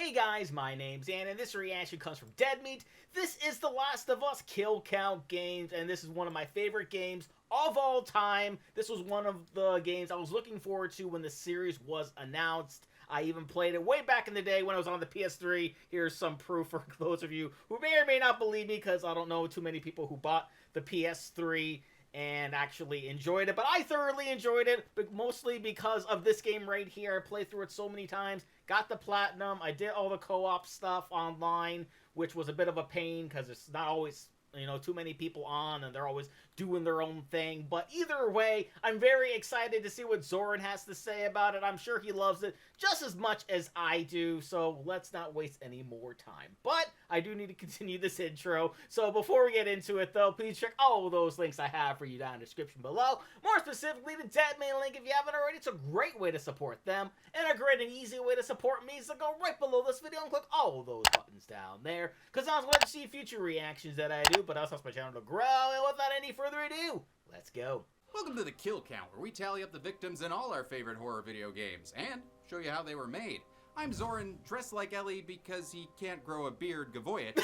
Hey guys, my name's Ann, and this reaction comes from Dead Meat. This is The Last of Us Kill Count games, and this is one of my favorite games of all time. This was one of the games I was looking forward to when the series was announced. I even played it way back in the day when I was on the PS3. Here's some proof for those of you who may or may not believe me, because I don't know too many people who bought the PS3 and actually enjoyed it. But I thoroughly enjoyed it, but mostly because of this game right here. I played through it so many times, got the platinum, I did all the co-op stuff online, which was a bit of a pain because it's not always, you know, too many people on and they're always doing their own thing. But either way, I'm very excited to see what Zoran has to say about it. I'm sure he loves it just as much as I do, so let's not waste any more time. But I do need to continue this intro, so before we get into it though, please check all of those links I have for you down in the description below. More specifically, the Deadman link if you haven't already. It's a great way to support them, and a great and easy way to support me, so go right below this video and click all of those buttons down there, because I was glad to see future reactions that I do, but also helps my channel to grow. And without any further ado, let's go. Welcome to the Kill Count, where we tally up the victims in all our favorite horror video games, and show you how they were made. I'm Zoran, dressed like Ellie because he can't grow a beard, Gavoyet.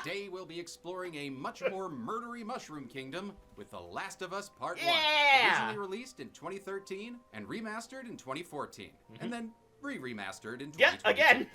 Today we'll be exploring a much more murdery mushroom kingdom with The Last of Us Part 1. Originally released in 2013 and remastered in 2014. And then re-remastered in 2022. Yet again!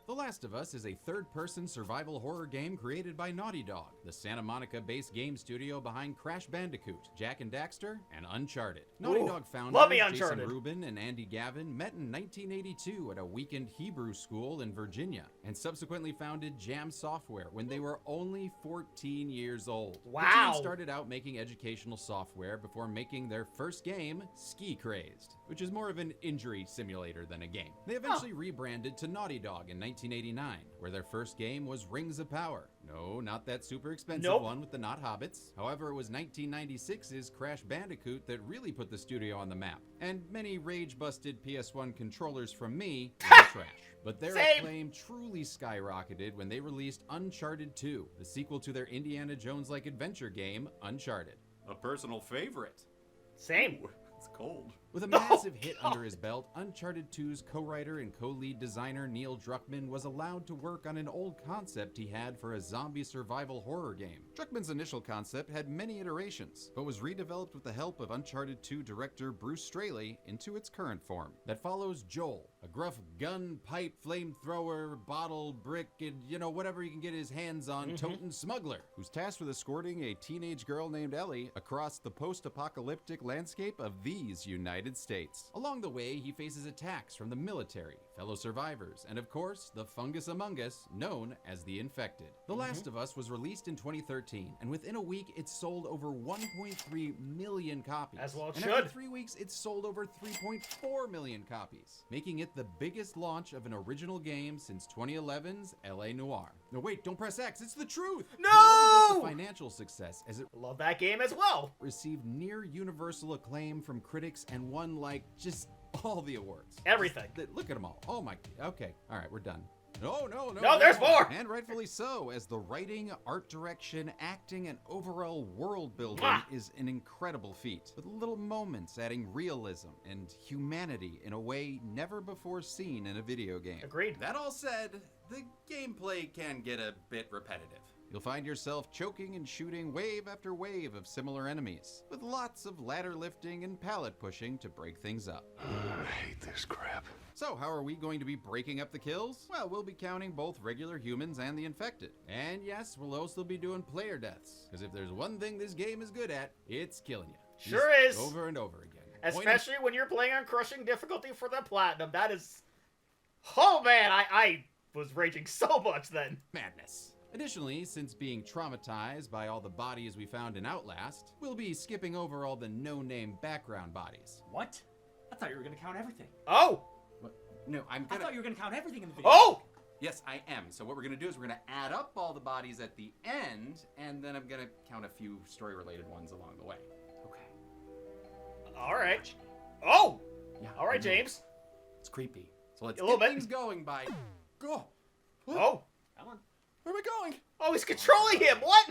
The Last of Us is a third-person survival horror game created by Naughty Dog, the Santa Monica-based game studio behind Crash Bandicoot, Jak and Daxter, and Uncharted. Naughty Dog founders Jason Rubin and Andy Gavin met in 1982 at a weekend Hebrew school in Virginia, and subsequently founded Jam Software when they were only 14 years old. Wow! The team started out making educational software before making their first game, Ski Crazed, which is more of an injury simulator than a game. They eventually rebranded to Naughty Dog in 1989, where their first game was Rings of Power. No, not that super expensive one with the not hobbits. However, it was 1996's Crash Bandicoot that really put the studio on the map, and many rage-busted PS1 controllers from me were trash. But their acclaim truly skyrocketed when they released Uncharted 2, the sequel to their Indiana Jones-like adventure game, Uncharted. A personal favorite. Same. Ooh, it's cold. With a massive hit under his belt, Uncharted 2's co-writer and co-lead designer Neil Druckmann was allowed to work on an old concept he had for a zombie survival horror game. Druckmann's initial concept had many iterations, but was redeveloped with the help of Uncharted 2 director Bruce Straley into its current form. That follows Joel, a gruff gun, pipe, flamethrower, bottle, brick, and, you know, whatever he can get his hands on, toting smuggler, who's tasked with escorting a teenage girl named Ellie across the post-apocalyptic landscape of these United States. Along the way, he faces attacks from the military, fellow survivors, and of course, the fungus among us, known as the Infected. The Last of Us was released in 2013, and within a week, it sold over 1.3 million copies. As well it and should. after 3 weeks, it sold over 3.4 million copies, making it the biggest launch of an original game since 2011's L.A. Noire. No, wait, don't press X, it's the truth! No! It wasn't just a financial success, as it Love that game as well. received near universal acclaim from critics and won, like, just all the awards. Everything. Look at them all. Oh my, okay. All right, we're done. No, there's more! And rightfully so, as the writing, art direction, acting, and overall world building is an incredible feat, with little moments adding realism and humanity in a way never before seen in a video game. Agreed. That all said, the gameplay can get a bit repetitive. You'll find yourself choking and shooting wave after wave of similar enemies, with lots of ladder lifting and pallet pushing to break things up. I hate this crap. So how are we going to be breaking up the kills? Well, we'll be counting both regular humans and the infected. And yes, we'll also be doing player deaths, because if there's one thing this game is good at, it's killing you. Sure Just is. over and over again. Especially when you're playing on crushing difficulty for the platinum. That is... Oh man, I was raging so much then. Madness. Additionally, since being traumatized by all the bodies we found in Outlast, we'll be skipping over all the no-name background bodies. What? I thought you were gonna count everything. Oh! What? No, I'm I gonna... thought you were gonna count everything in the video. Oh! Yes, I am. So what we're gonna do is we're gonna add up all the bodies at the end, and then I'm gonna count a few story-related ones along the way. Okay. Alright. Oh! Yeah. Alright, James. It's creepy. So let's A little get bit. things going by... Go! Oh! Come on. Where am I going? Oh, he's controlling him! What?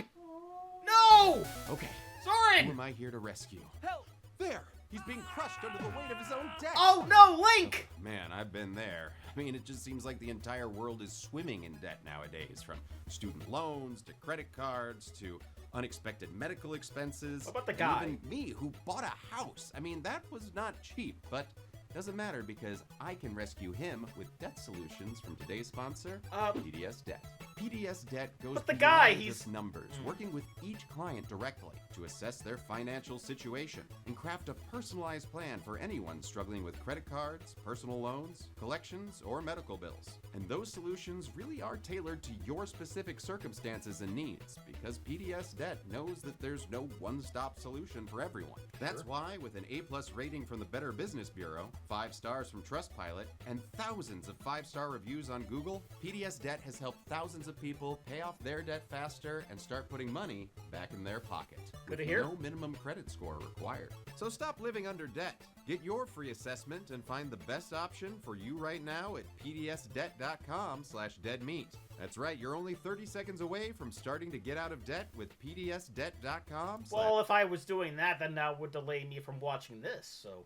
No! Okay. Who Soren! am I here to rescue? Help! There! He's being crushed under the weight of his own debt. Oh no, Link! Man, I've been there. I mean, it just seems like the entire world is swimming in debt nowadays, from student loans to credit cards to unexpected medical expenses. What about the and guy? even me, who bought a house. I mean, that was not cheap, but doesn't matter because I can rescue him with debt solutions from today's sponsor, PDS Debt. PDS Debt goes But the beyond guy, just numbers, working with each client directly to assess their financial situation and craft a personalized plan for anyone struggling with credit cards, personal loans, collections, or medical bills. And those solutions really are tailored to your specific circumstances and needs because PDS Debt knows that there's no one-stop solution for everyone. That's why, with an A+ rating from the Better Business Bureau, 5 stars from Trustpilot, and thousands of 5-star reviews on Google, PDS Debt has helped thousands of people pay off their debt faster and start putting money back in their pocket. Good to with hear. No minimum credit score required. So stop living under debt. Get your free assessment and find the best option for you right now at pdsdebt.com/deadmeat. That's right, you're only 30 seconds away from starting to get out of debt with pdsdebt.com. Well, if I was doing that, then that would delay me from watching this, so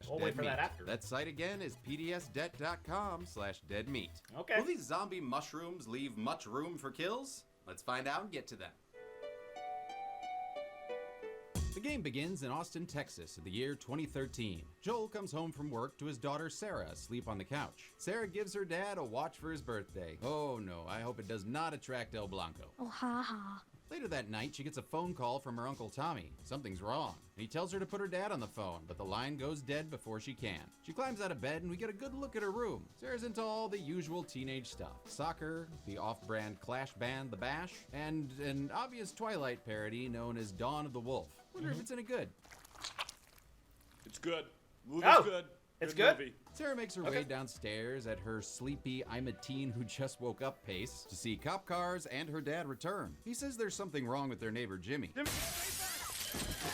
we'll wait for that after. That site again is pdsdebt.com/deadmeat. Okay. Will these zombie mushrooms leave much room for kills? Let's find out and get to them. The game begins in Austin, Texas, in the year 2013. Joel comes home from work to his daughter Sarah asleep on the couch. Sarah gives her dad a watch for his birthday. Oh no, I hope it does not attract El Blanco. Oh, ha. Later that night, she gets a phone call from her Uncle Tommy. Something's wrong. He tells her to put her dad on the phone, but the line goes dead before she can. She climbs out of bed and we get a good look at her room. Sarah's into all the usual teenage stuff. Soccer, the off-brand Clash band The Bash, and an obvious Twilight parody known as Dawn of the Wolf. Wonder if it's any good. It's good. Movie's Oh, good. it's good? Movie. Sarah makes her way downstairs at her sleepy I'm a teen who just woke up pace to see cop cars and her dad return. He says there's something wrong with their neighbor Jimmy.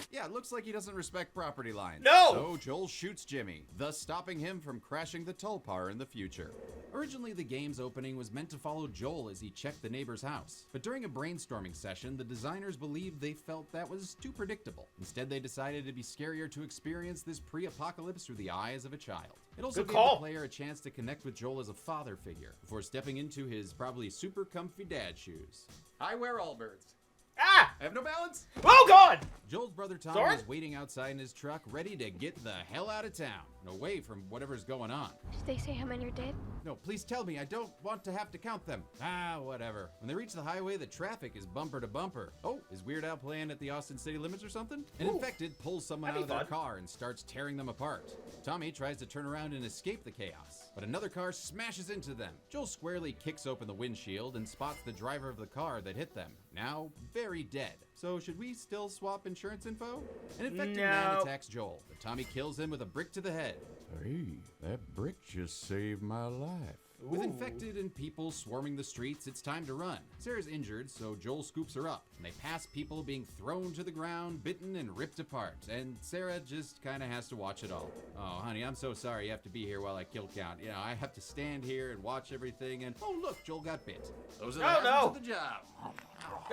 Yeah, it looks like he doesn't respect property lines. No! So Joel shoots Jimmy, thus stopping him from crashing the Tulpar in the future. Originally, the game's opening was meant to follow Joel as he checked the neighbor's house. But during a brainstorming session, the designers believed they felt that was too predictable. Instead, they decided it'd be scarier to experience this pre-apocalypse through the eyes of a child. It also Good gave call. the player a chance to connect with Joel as a father figure before stepping into his probably super comfy dad shoes. I wear Allbirds. Ah! I have no balance. Oh, God! Joel's brother Tom Sorry? is waiting outside in his truck, ready to get the hell out of town and away from whatever's going on. Did they say how many are dead? No, please tell me. I don't want to have to count them. Ah, whatever. When they reach the highway, the traffic is bumper to bumper. Oh, is Weird Al playing at the Austin city limits or something? An Ooh. infected pulls someone out That'd of be their fun. car and starts tearing them apart. Tommy tries to turn around and escape the chaos, but another car smashes into them. Joel squarely kicks open the windshield and spots the driver of the car that hit them, now very dead. So should we still swap insurance info? An infected man No. attacks Joel, but Tommy kills him with a brick to the head. Hey, that brick just saved my life. With infected and people swarming the streets, it's time to run. Sarah's injured, so Joel scoops her up, and they pass people being thrown to the ground, bitten and ripped apart, and Sarah just kind of has to watch it all. Oh, honey, I'm so sorry you have to be here while I kill count. You know, I have to stand here and watch everything, and oh look, Joel got bit. Those are the Oh, hazards no. of the job.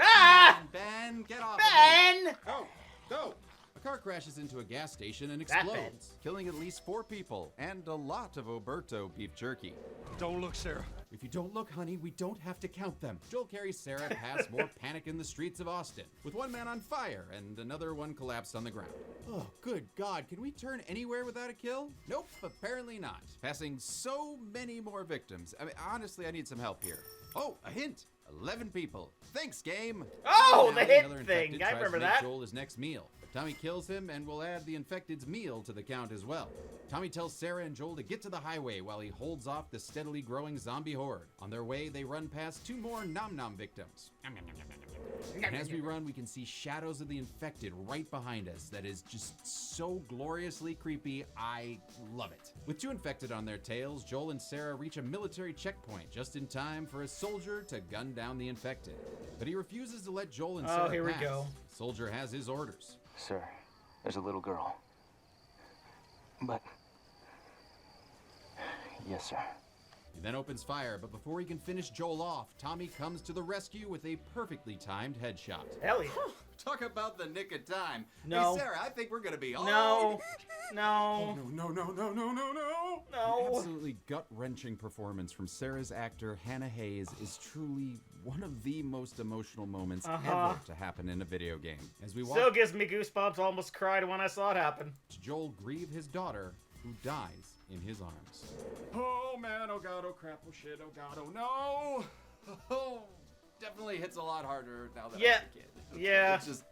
Ah! Ben, get off Ben! of me. Oh, go. A car crashes into a gas station and That Ben. explodes, killing at least 4 people and a lot of Oberto beef jerky. Don't look, Sarah. If you don't look, honey, we don't have to count them. Joel carries Sarah past more panic in the streets of Austin, with one man on fire and another one collapsed on the ground. Oh, good God, can we turn anywhere without a kill? Nope, apparently not. Passing so many more victims. I mean, honestly, I need some help here. Oh, a hint. 11 people. Thanks, game. Oh, Now the hit other thing. infected I tries to remember make that. Joel his next meal. But Tommy kills him and will add the infected's meal to the count as well. Tommy tells Sarah and Joel to get to the highway while he holds off the steadily growing zombie horde. On their way, they run past 2 more Nom Nom victims. And as we run, we can see shadows of the infected right behind us. That is just so gloriously creepy. I love it. With 2 infected on their tails, Joel and Sarah reach a military checkpoint just in time for a soldier to gun down the infected. But he refuses to let Joel and Sarah Oh, here we pass. go. The soldier has his orders. Sir, there's a little girl. But... Yes, sir. He then opens fire, but before he can finish Joel off, Tommy comes to the rescue with a perfectly timed headshot. Hell yeah. Talk about the nick of time. No. Hey, Sarah, I think we're gonna be all No. right. No. No. No. An absolutely gut-wrenching performance from Sarah's actor Hannah Hayes is truly one of the most emotional moments ever to happen in a video game. As we watch Still gives me goosebumps. Almost cried when I saw it happen. Joel grieve his daughter, who dies in his arms. Oh man, oh god, oh crap, oh shit, oh god, oh no! Oh, definitely hits a lot harder now that I'm a kid. Okay, Yeah. Let's just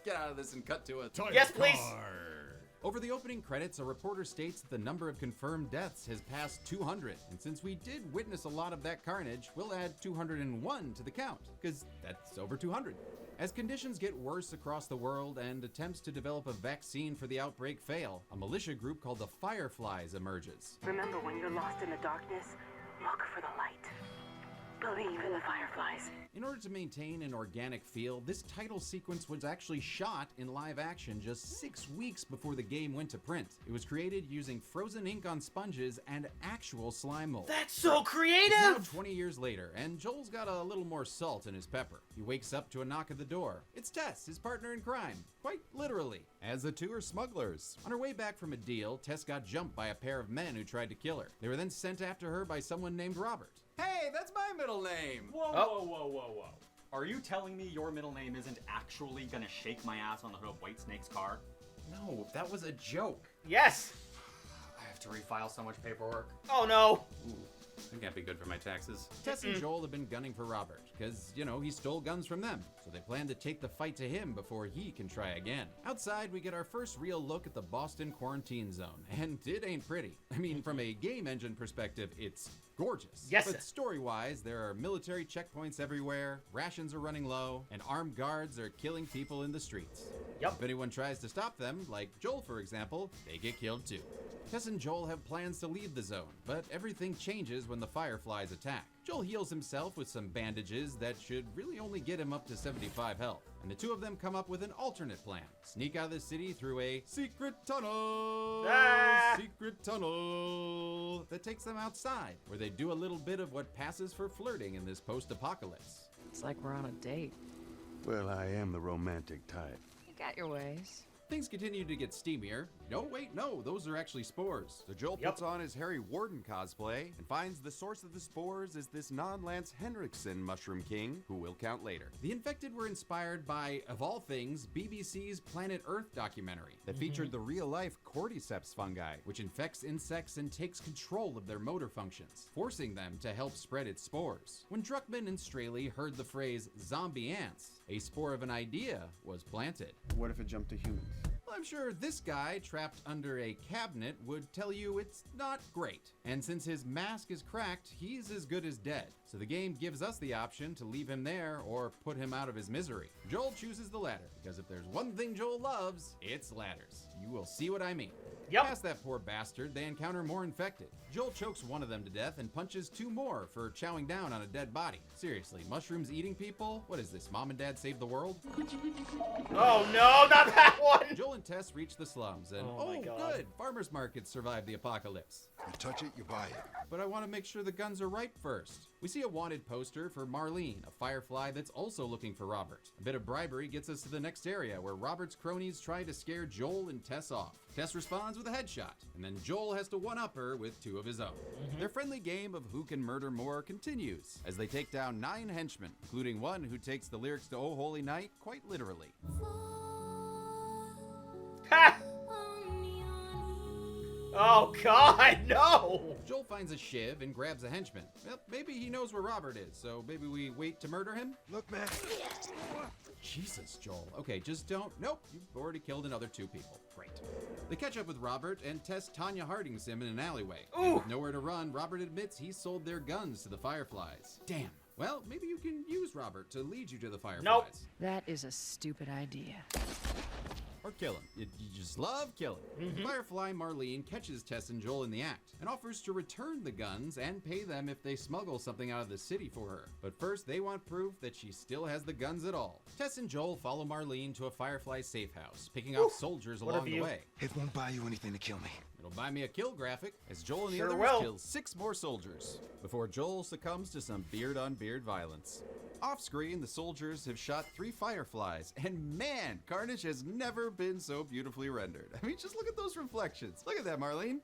get out of this and cut to a Yes, please. Over the opening credits, a reporter states that the number of confirmed deaths has passed 200. And since we did witness a lot of that carnage, we'll add 201 to the count, because that's over 200. As conditions get worse across the world and attempts to develop a vaccine for the outbreak fail, a militia group called the Fireflies emerges. Remember, when you're lost in the darkness, look for the light. Believe in the Fireflies. In order to maintain an organic feel, this title sequence was actually shot in live action just 6 weeks before the game went to print. It was created using frozen ink on sponges and actual slime molds. That's so It's now creative. 20 years later, and Joel's got a little more salt in his pepper. He wakes up to a knock at the door. It's Tess, his partner in crime. Quite literally. As the two are smugglers. On her way back from a deal, Tess got jumped by a pair of men who tried to kill her. They were then sent after her by someone named Robert. Hey, that's my middle name! Whoa. Are you telling me your middle name isn't actually gonna shake my ass on the hood of White Snake's car? No, that was a joke. Yes. I have to refile so much paperwork. Oh no. Ooh, that can't be good for my taxes. Tess and Joel have been gunning for Robert, because, you know, he stole guns from them. So they plan to take the fight to him before he can try again. Outside, we get our first real look at the Boston quarantine zone, and it ain't pretty. I mean, from a game engine perspective, it's gorgeous. Yes. But story-wise, there are military checkpoints everywhere, rations are running low, and armed guards are killing people in the streets. Yep. If anyone tries to stop them, like Joel for example, they get killed too. Tess and Joel have plans to leave the zone, but everything changes when the Fireflies attack. Joel heals himself with some bandages that should really only get him up to 75 health, and the two of them come up with an alternate plan. Sneak out of the city through a secret tunnel! Secret tunnel! That takes them outside, where they do a little bit of what passes for flirting in this post-apocalypse. It's like we're on a date. Well, I am the romantic type. You got your ways. Things continue to get steamier. No, wait, no, those are actually spores. So Joel Yep. puts on his Harry Warden cosplay and finds the source of the spores is this non-Lance Henriksen Mushroom King, who we'll count later. The infected were inspired by, of all things, BBC's Planet Earth documentary that featured the real-life cordyceps fungi, which infects insects and takes control of their motor functions, forcing them to help spread its spores. When Druckmann and Straley heard the phrase zombie ants, a spore of an idea was planted. What if it jumped to humans? Well, I'm sure this guy trapped under a cabinet would tell you it's not great. And since his mask is cracked, he's as good as dead. So the game gives us the option to leave him there or put him out of his misery. Joel chooses the latter, because if there's one thing Joel loves, it's ladders. You will see what I mean. Yep. Past that poor bastard, they encounter more infected. Joel chokes one of them to death and punches two more for chowing down on a dead body. Seriously, mushrooms eating people? What is this, Mom and Dad Save the World? Oh no, not that one. Joel and Tess reach the slums, and Oh my God. good, farmers markets survive the apocalypse. You touch it, you buy it. But I want to make sure the guns are ripe first. We see a wanted poster for Marlene, a firefly that's also looking for Robert. A bit of bribery gets us to the next area where Robert's cronies try to scare Joel and Tess off. Tess responds with a headshot, and then Joel has to one-up her with two of his own. Their friendly game of who can murder more continues, as they take down 9 henchmen, including one who takes the lyrics to Oh Holy Night quite literally. Ha! Oh God, no! Joel finds a shiv and grabs a henchman. Well, maybe he knows where Robert is, so maybe we wait to murder him? Look, man. Jesus, Joel. Okay, just don't. Nope, you've already killed another 2 people. Great. They catch up with Robert and test Tanya Harding's him in an alleyway. And with nowhere to run, Robert admits he sold their guns to the Fireflies. Damn. Well, maybe you can use Robert to lead you to the Fireflies. Nope. That is a stupid idea. Or kill him. You just love killing. Firefly Marlene catches Tess and Joel in the act and offers to return the guns and pay them if they smuggle something out of the city for her. But first, they want proof that she still has the guns at all. Tess and Joel follow Marlene to a Firefly safe house, picking off soldiers What a along the view. way. It won't buy you anything to kill me. It It'll buy me a kill graphic as Joel and the Sure others will. kill 6 more soldiers before Joel succumbs to some beard-on-beard violence. Off-screen, the soldiers have shot 3 fireflies, and man, carnage has never been so beautifully rendered. I mean, just look at those reflections. Look at that, Marlene.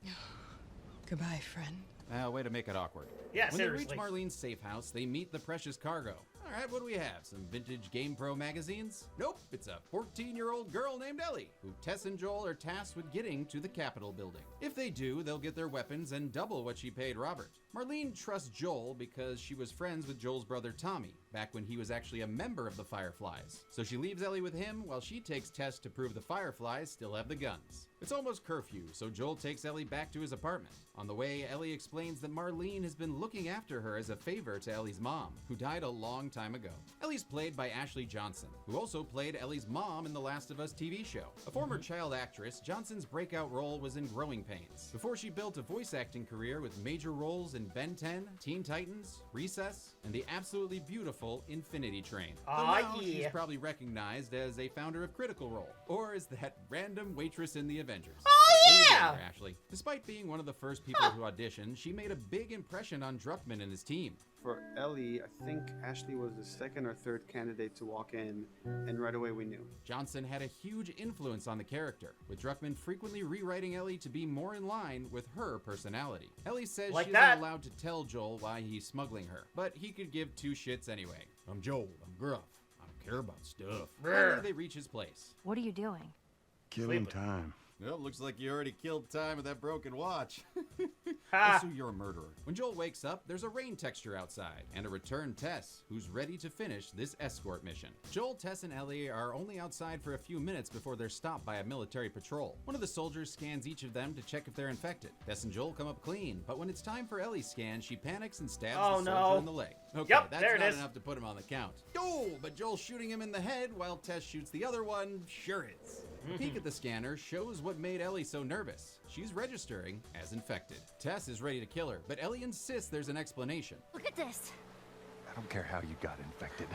Goodbye, friend. Way to make it awkward. Yeah, When seriously. they reach Marlene's safe house, they meet the precious cargo. All right, what do we have? Some vintage GamePro magazines? Nope, it's a 14-year-old girl named Ellie, who Tess and Joel are tasked with getting to the Capitol building. If they do, they'll get their weapons and double what she paid Robert. Marlene trusts Joel because she was friends with Joel's brother Tommy, back when he was actually a member of the Fireflies. So she leaves Ellie with him while she takes Tess to prove the Fireflies still have the guns. It's almost curfew, so Joel takes Ellie back to his apartment. On the way, Ellie explains that Marlene has been looking after her as a favor to Ellie's mom, who died a long time ago. Ellie's played by Ashley Johnson, who also played Ellie's mom in the Last of Us TV show. A former child actress, Johnson's breakout role was in Growing Pains, before she built a voice acting career with major roles in Ben 10, Teen Titans, Recess, and the absolutely beautiful Infinity Train. Aw, Though now yeah. she's probably recognized as a founder of Critical Role, or as that random waitress in The Avengers. Oh, Way to go yeah! there, Ashley. Despite being one of the first people to audition, she made a big impression on Druckmann and his team. For Ellie, I think Ashley was the second or third candidate to walk in, and right away we knew. Johnson had a huge influence on the character, with Druckmann frequently rewriting Ellie to be more in line with her personality. Ellie says Like she that. isn't allowed to tell Joel why he's smuggling her, but he could give 2 shits anyway. I'm Joel, I'm gruff, I don't care about stuff. Finally, they reach his place. What are you doing? Killing time. Well, looks like you already killed time with that broken watch. Ha. Also, you're a murderer. When Joel wakes up, there's a rain texture outside, and a returned Tess, who's ready to finish this escort mission. Joel, Tess, and Ellie are only outside for a few minutes before they're stopped by a military patrol. One of the soldiers scans each of them to check if they're infected. Tess and Joel come up clean, but when it's time for Ellie's scan, she panics and stabs Oh, the no. soldier in the leg. Okay, Yep, that's there it not is. enough to put him on the count. Oh, but Joel shooting him in the head while Tess shoots the other one sure is. A peek at the scanner shows what made Ellie so nervous. She's registering as infected. Tess is ready to kill her, but Ellie insists there's an explanation. Look at this. I don't care how you got infected.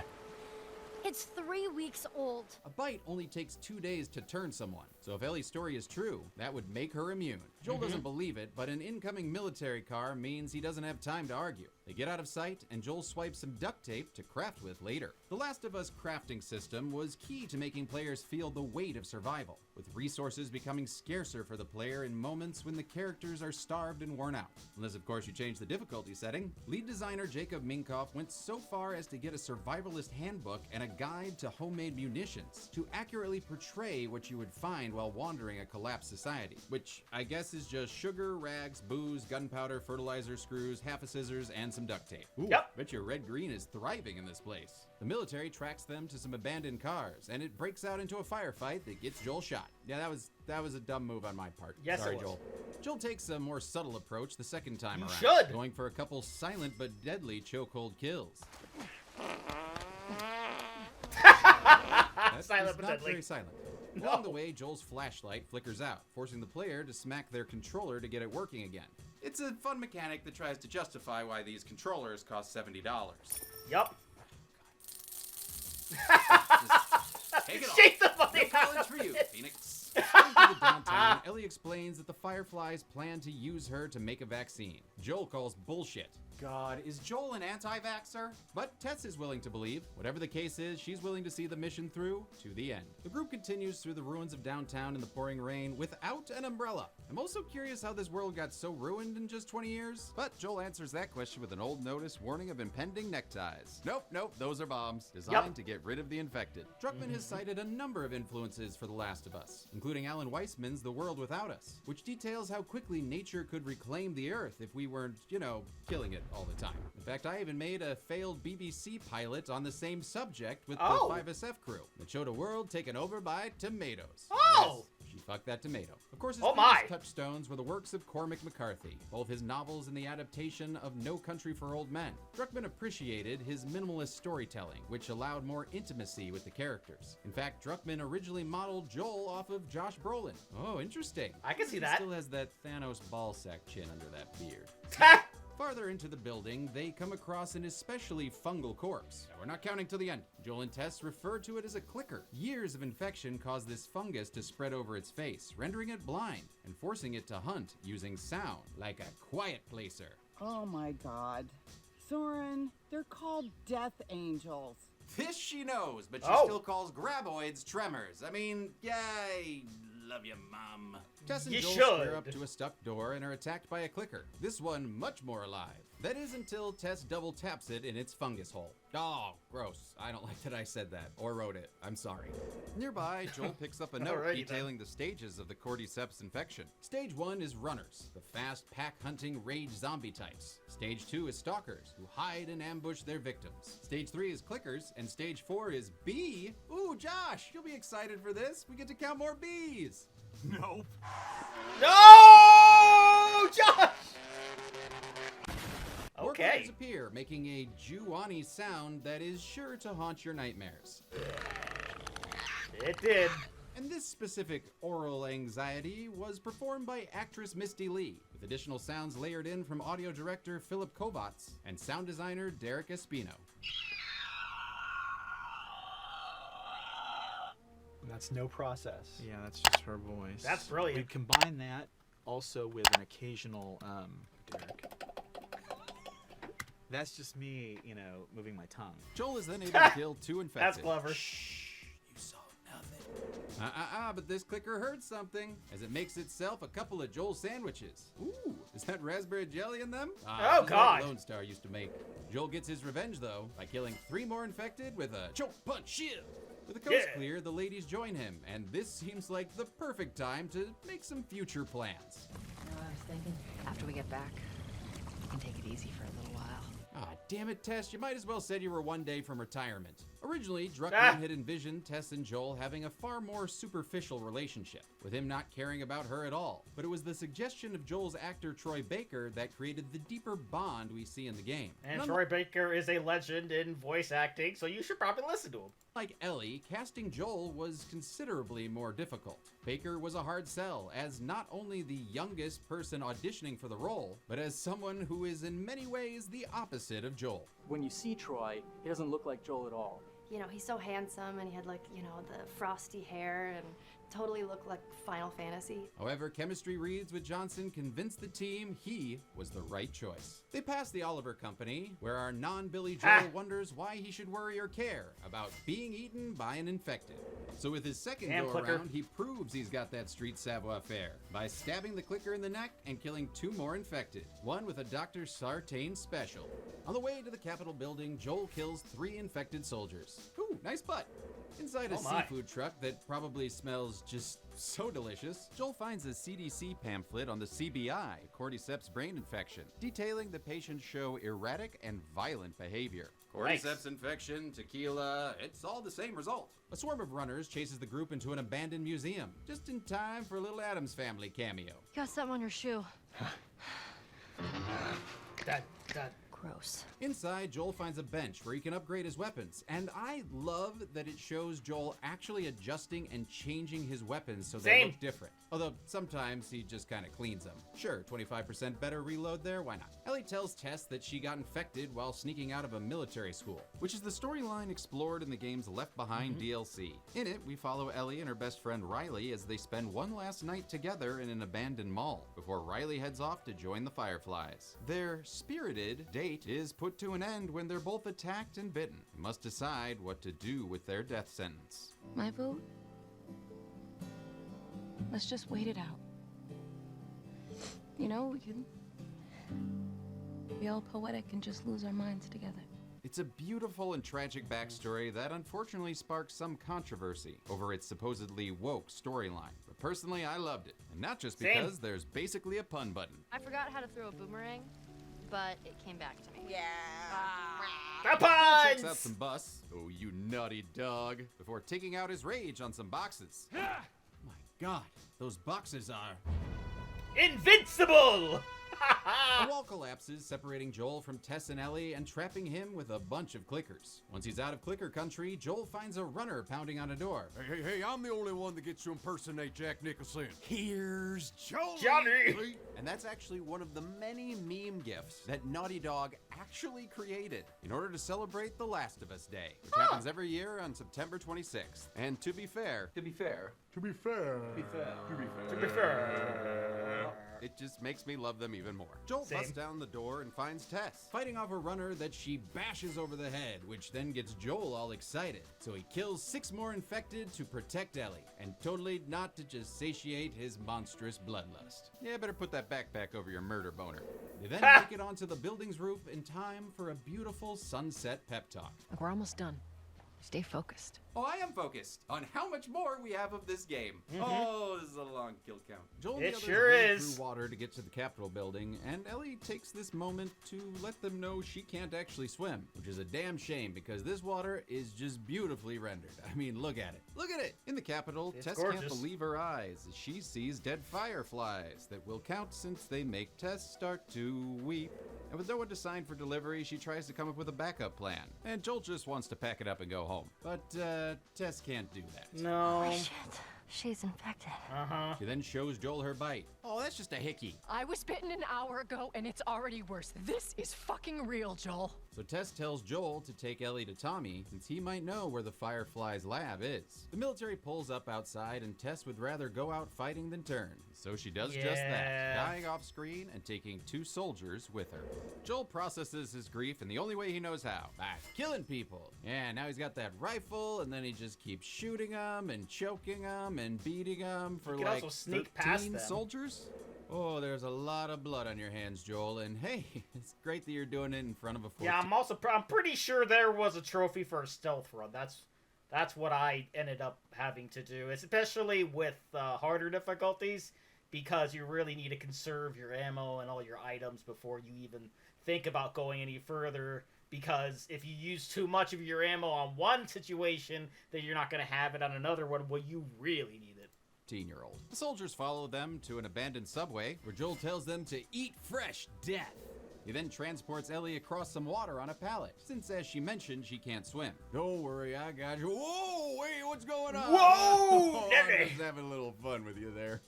It's 3 weeks old. A bite only takes 2 days to turn someone, so if Ellie's story is true, that would make her immune. Joel doesn't believe it, but an incoming military car means he doesn't have time to argue. They get out of sight, and Joel swipes some duct tape to craft with later. The Last of Us crafting system was key to making players feel the weight of survival, with resources becoming scarcer for the player in moments when the characters are starved and worn out. Unless, of course, you change the difficulty setting. Lead designer Jacob Minkoff went so far as to get a survivalist handbook and a guide to homemade munitions to accurately portray what you would find while wandering a collapsed society, which I guess is just sugar, rags, booze, gunpowder, fertilizer, screws, half a scissors, and some duct tape. Ooh, Yep. bet your Red Green is thriving in this place. The military tracks them to some abandoned cars, and it breaks out into a firefight that gets Joel shot. Yeah, that was a dumb move on my part. Yes, it Sorry, was. Joel. Joel takes a more subtle approach the second time You around, should. going for a couple silent but deadly chokehold kills. That Silent is but not deadly. very silent. No. Along the way, Joel's flashlight flickers out, forcing the player to smack their controller to get it working again. It's a fun mechanic that tries to justify why these controllers cost $70. Yup. Take it off. Shake the money No out college of for you, it. Phoenix. Going through the downtown, Ellie explains that the Fireflies plan to use her to make a vaccine. Joel calls bullshit. God, is Joel an anti-vaxxer? But Tess is willing to believe. Whatever the case is, she's willing to see the mission through to the end. The group continues through the ruins of downtown in the pouring rain without an umbrella. I'm also curious how this world got so ruined in just 20 years. But Joel answers that question with an old notice warning of impending neckties. Nope, those are bombs designed to get rid of the infected. Druckmann has cited a number of influences for The Last of Us, including Alan Weissman's The World Without Us, which details how quickly nature could reclaim the Earth if we weren't, killing it all the time. In fact, I even made a failed BBC pilot on the same subject with the 5SF crew that showed a world taken over by tomatoes. Oh! Yes, she fucked that tomato. Of course, his Oh my. biggest touchstones were the works of Cormac McCarthy, both his novels and the adaptation of No Country for Old Men. Druckmann appreciated his minimalist storytelling, which allowed more intimacy with the characters. In fact, Druckmann originally modeled Joel off of Josh Brolin. Oh, interesting. I can see He that. still has that Thanos ballsack chin under that beard. Farther into the building, they come across an especially fungal corpse. Now, we're not counting till the end. Joel and Tess refer to it as a clicker. Years of infection cause this fungus to spread over its face, rendering it blind and forcing it to hunt using sound, like a quiet placer. Oh my god. Soren, they're called death angels. This she knows, but she Oh. still calls graboids tremors. I mean, yay, love you, Mom. Tess and You Joel should. square up to a stuck door and are attacked by a clicker. This one much more alive. That is until Tess double taps it in its fungus hole. Oh, gross. I don't like that I said that or wrote it. I'm sorry. Nearby, Joel picks up a note Alrighty detailing the stages of the cordyceps infection. Stage 1 is runners, the fast pack-hunting rage zombie types. Stage 2 is stalkers, who hide and ambush their victims. Stage 3 is clickers, and Stage 4 is bee. Ooh, Josh, you'll be excited for this. We get to count more bees. Nope. No, Josh. More Okay. flags appear, making a Juwani sound that is sure to haunt your nightmares. It did. And this specific oral anxiety was performed by actress Misty Lee, with additional sounds layered in from audio director Philip Kovacs and sound designer Derek Espino. That's no process. Yeah, that's just her voice. That's brilliant. We combine that also with an occasional, Derek. That's just me, moving my tongue. Joel is then able to kill 2 infected. That's clever. Shh, you saw nothing. But this clicker heard something, as it makes itself a couple of Joel sandwiches. Ooh, is that raspberry jelly in them? Oh, this is God. what Lone Star used to make. Joel gets his revenge, though, by killing 3 more infected with a choke punch shield. With the coast clear, the ladies join him, and this seems like the perfect time to make some future plans. You know what I was thinking? After we get back, we can take it easy for a little while. Ah, damn it, Tess, you might as well said you were one day from retirement. Originally, Druckmann Ah. had envisioned Tess and Joel having a far more superficial relationship, with him not caring about her at all. But it was the suggestion of Joel's actor Troy Baker that created the deeper bond we see in the game. And Troy Baker is a legend in voice acting, so you should probably listen to him. Like Ellie, casting Joel was considerably more difficult. Baker was a hard sell, as not only the youngest person auditioning for the role, but as someone who is in many ways the opposite of Joel. When you see Troy, he doesn't look like Joel at all. You know, he's so handsome and he had the frosty hair and totally looked like Final Fantasy. However, chemistry reads with Johnson convinced the team he was the right choice. They pass the Oliver Company, where our non-Billy Joel wonders why he should worry or care about being eaten by an infected. So with his second go-around, he proves he's got that street savoir-faire by stabbing the clicker in the neck and killing 2 more infected, one with a Dr. Sartain special. On the way to the Capitol building, Joel kills 3 infected soldiers. Ooh, nice butt. Inside a seafood truck that probably smells just so delicious, Joel finds a CDC pamphlet on the CBI, cordyceps brain infection, detailing the patients show erratic and violent behavior. Cordyceps infection, tequila, it's all the same result. A swarm of runners chases the group into an abandoned museum, just in time for a little Addams Family cameo. You got something on your shoe. That. Gross. Inside, Joel finds a bench where he can upgrade his weapons, and I love that it shows Joel actually adjusting and changing his weapons so they look different. Although sometimes he just kind of cleans them. Sure, 25% better reload there, why not? Ellie tells Tess that she got infected while sneaking out of a military school, which is the storyline explored in the game's Left Behind DLC. In it, we follow Ellie and her best friend Riley as they spend one last night together in an abandoned mall, before Riley heads off to join the Fireflies. Their spirited date is put to an end when they're both attacked and bitten, and must decide what to do with their death sentence. My vote? Let's just wait it out. We can be all poetic and just lose our minds together. It's a beautiful and tragic backstory that unfortunately sparks some controversy over its supposedly woke storyline. But personally, I loved it. And not just because there's basically a pun button. I forgot how to throw a boomerang, but it came back to me. Yeah. Checks out some bus. Oh, you naughty dog. Before taking out his rage on some boxes. My God, those boxes are invincible! A wall collapses, separating Joel from Tess and Ellie and trapping him with a bunch of clickers. Once he's out of clicker country, Joel finds a runner pounding on a door. Hey, I'm the only one that gets to impersonate Jack Nicholson. Here's Johnny! Johnny! And that's actually one of the many meme gifs that Naughty Dog actually created in order to celebrate The Last of Us Day, which happens every year on September 26th. And to be fair, it just makes me love them even more. Joel busts down the door and finds Tess, fighting off a runner that she bashes over the head, which then gets Joel all excited. So he kills 6 more infected to protect Ellie, and totally not to just satiate his monstrous bloodlust. Yeah, better put that backpack over your murder boner. They then make it onto the building's roof in time for a beautiful sunset pep talk. Look, we're almost done. Stay focused. Oh, I am focused on how much more we have of this game. Oh, this is a long kill count. Joel and the others wade through water to get to the Capitol building, and Ellie takes this moment to let them know she can't actually swim, which is a damn shame because this water is just beautifully rendered. I mean, look at it. Look at it! In the Capitol, Tess can't believe her eyes as she sees dead fireflies that will count since they make Tess start to weep. And with no one to sign for delivery, she tries to come up with a backup plan. And Joel just wants to pack it up and go home. But, Tess can't do that. No. Oh, shit. She's infected. She then shows Joel her bite. Oh, that's just a hickey. I was bitten an hour ago, and it's already worse. This is fucking real, Joel. So Tess tells Joel to take Ellie to Tommy, since he might know where the Firefly's lab is. The military pulls up outside, and Tess would rather go out fighting than turn. So she does just that, dying off screen and taking 2 soldiers with her. Joel processes his grief in the only way he knows how, by killing people. Yeah, now he's got that rifle, and then he just keeps shooting them and choking them and beating them for like 13 soldiers. Oh, there's a lot of blood on your hands, Joel, and hey, it's great that you're doing it in front of a 14. Yeah, I'm pretty sure there was a trophy for a stealth run. That's what I ended up having to do, especially with harder difficulties, because you really need to conserve your ammo and all your items before you even think about going any further, because if you use too much of your ammo on one situation, then you're not going to have it on another one where you really need it. 15-year-old. The soldiers follow them to an abandoned subway where Joel tells them to eat fresh death. He then transports Ellie across some water on a pallet, since as she mentioned, she can't swim. Don't worry, I got you. Whoa, wait, what's going on? Whoa! I'm just having a little fun with you there.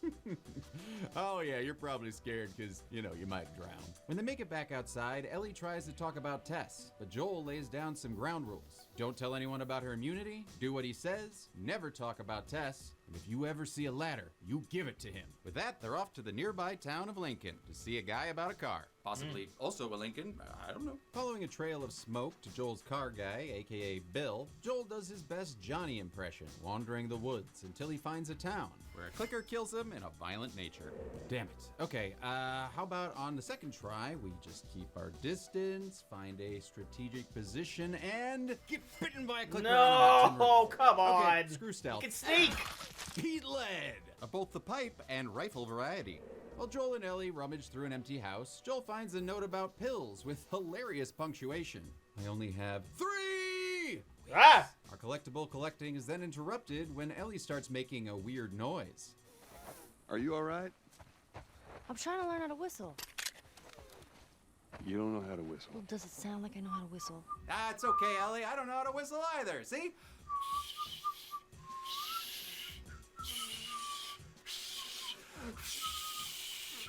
Oh yeah, you're probably scared because, you might drown. When they make it back outside, Ellie tries to talk about Tess, but Joel lays down some ground rules. Don't tell anyone about her immunity, do what he says, never talk about Tess, and if you ever see a ladder, you give it to him. With that, they're off to the nearby town of Lincoln to see a guy about a car. Possibly also a Lincoln, I don't know. Following a trail of smoke to Joel's car guy, aka Bill, Joel does his best Johnny impression, wandering the woods until he finds a town where a clicker kills him in a violent nature. Damn it. Okay, how about on the second try, we just keep our distance, find a strategic position, and get bitten by a clicker on the No, come on. Okay, screw stealth. You can sneak. Speed lead of both the pipe and rifle variety. While Joel and Ellie rummage through an empty house, Joel finds a note about pills with hilarious punctuation. I only have 3! Ah! Our collectible collecting is then interrupted when Ellie starts making a weird noise. Are you all right? I'm trying to learn how to whistle. You don't know how to whistle. Well, does it sound like I know how to whistle? It's okay, Ellie. I don't know how to whistle either. See?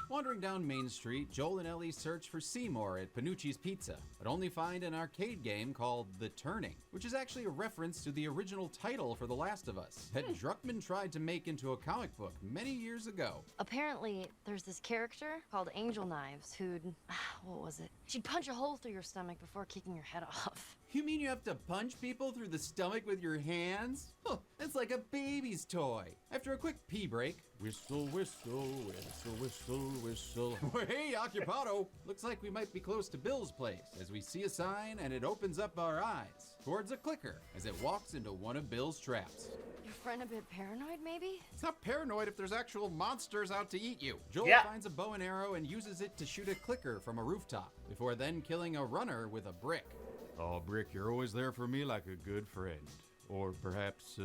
Wandering down Main Street, Joel and Ellie search for Seymour at Panucci's Pizza, but only find an arcade game called The Turning, which is actually a reference to the original title for The Last of Us that Druckmann tried to make into a comic book many years ago. Apparently, there's this character called Angel Knives who'd, what was it? She'd punch a hole through your stomach before kicking your head off. You mean you have to punch people through the stomach with your hands? Huh, that's like a baby's toy. After a quick pee break, whistle, whistle, whistle, whistle, whistle. Hey, occupado! Looks like we might be close to Bill's place, as we see a sign and it opens up our eyes towards a clicker as it walks into one of Bill's traps. Your friend a bit paranoid, maybe? It's not paranoid if there's actual monsters out to eat you. Joel finds a bow and arrow and uses it to shoot a clicker from a rooftop, before then killing a runner with a brick. Oh, Brick, you're always there for me like a good friend. Or perhaps,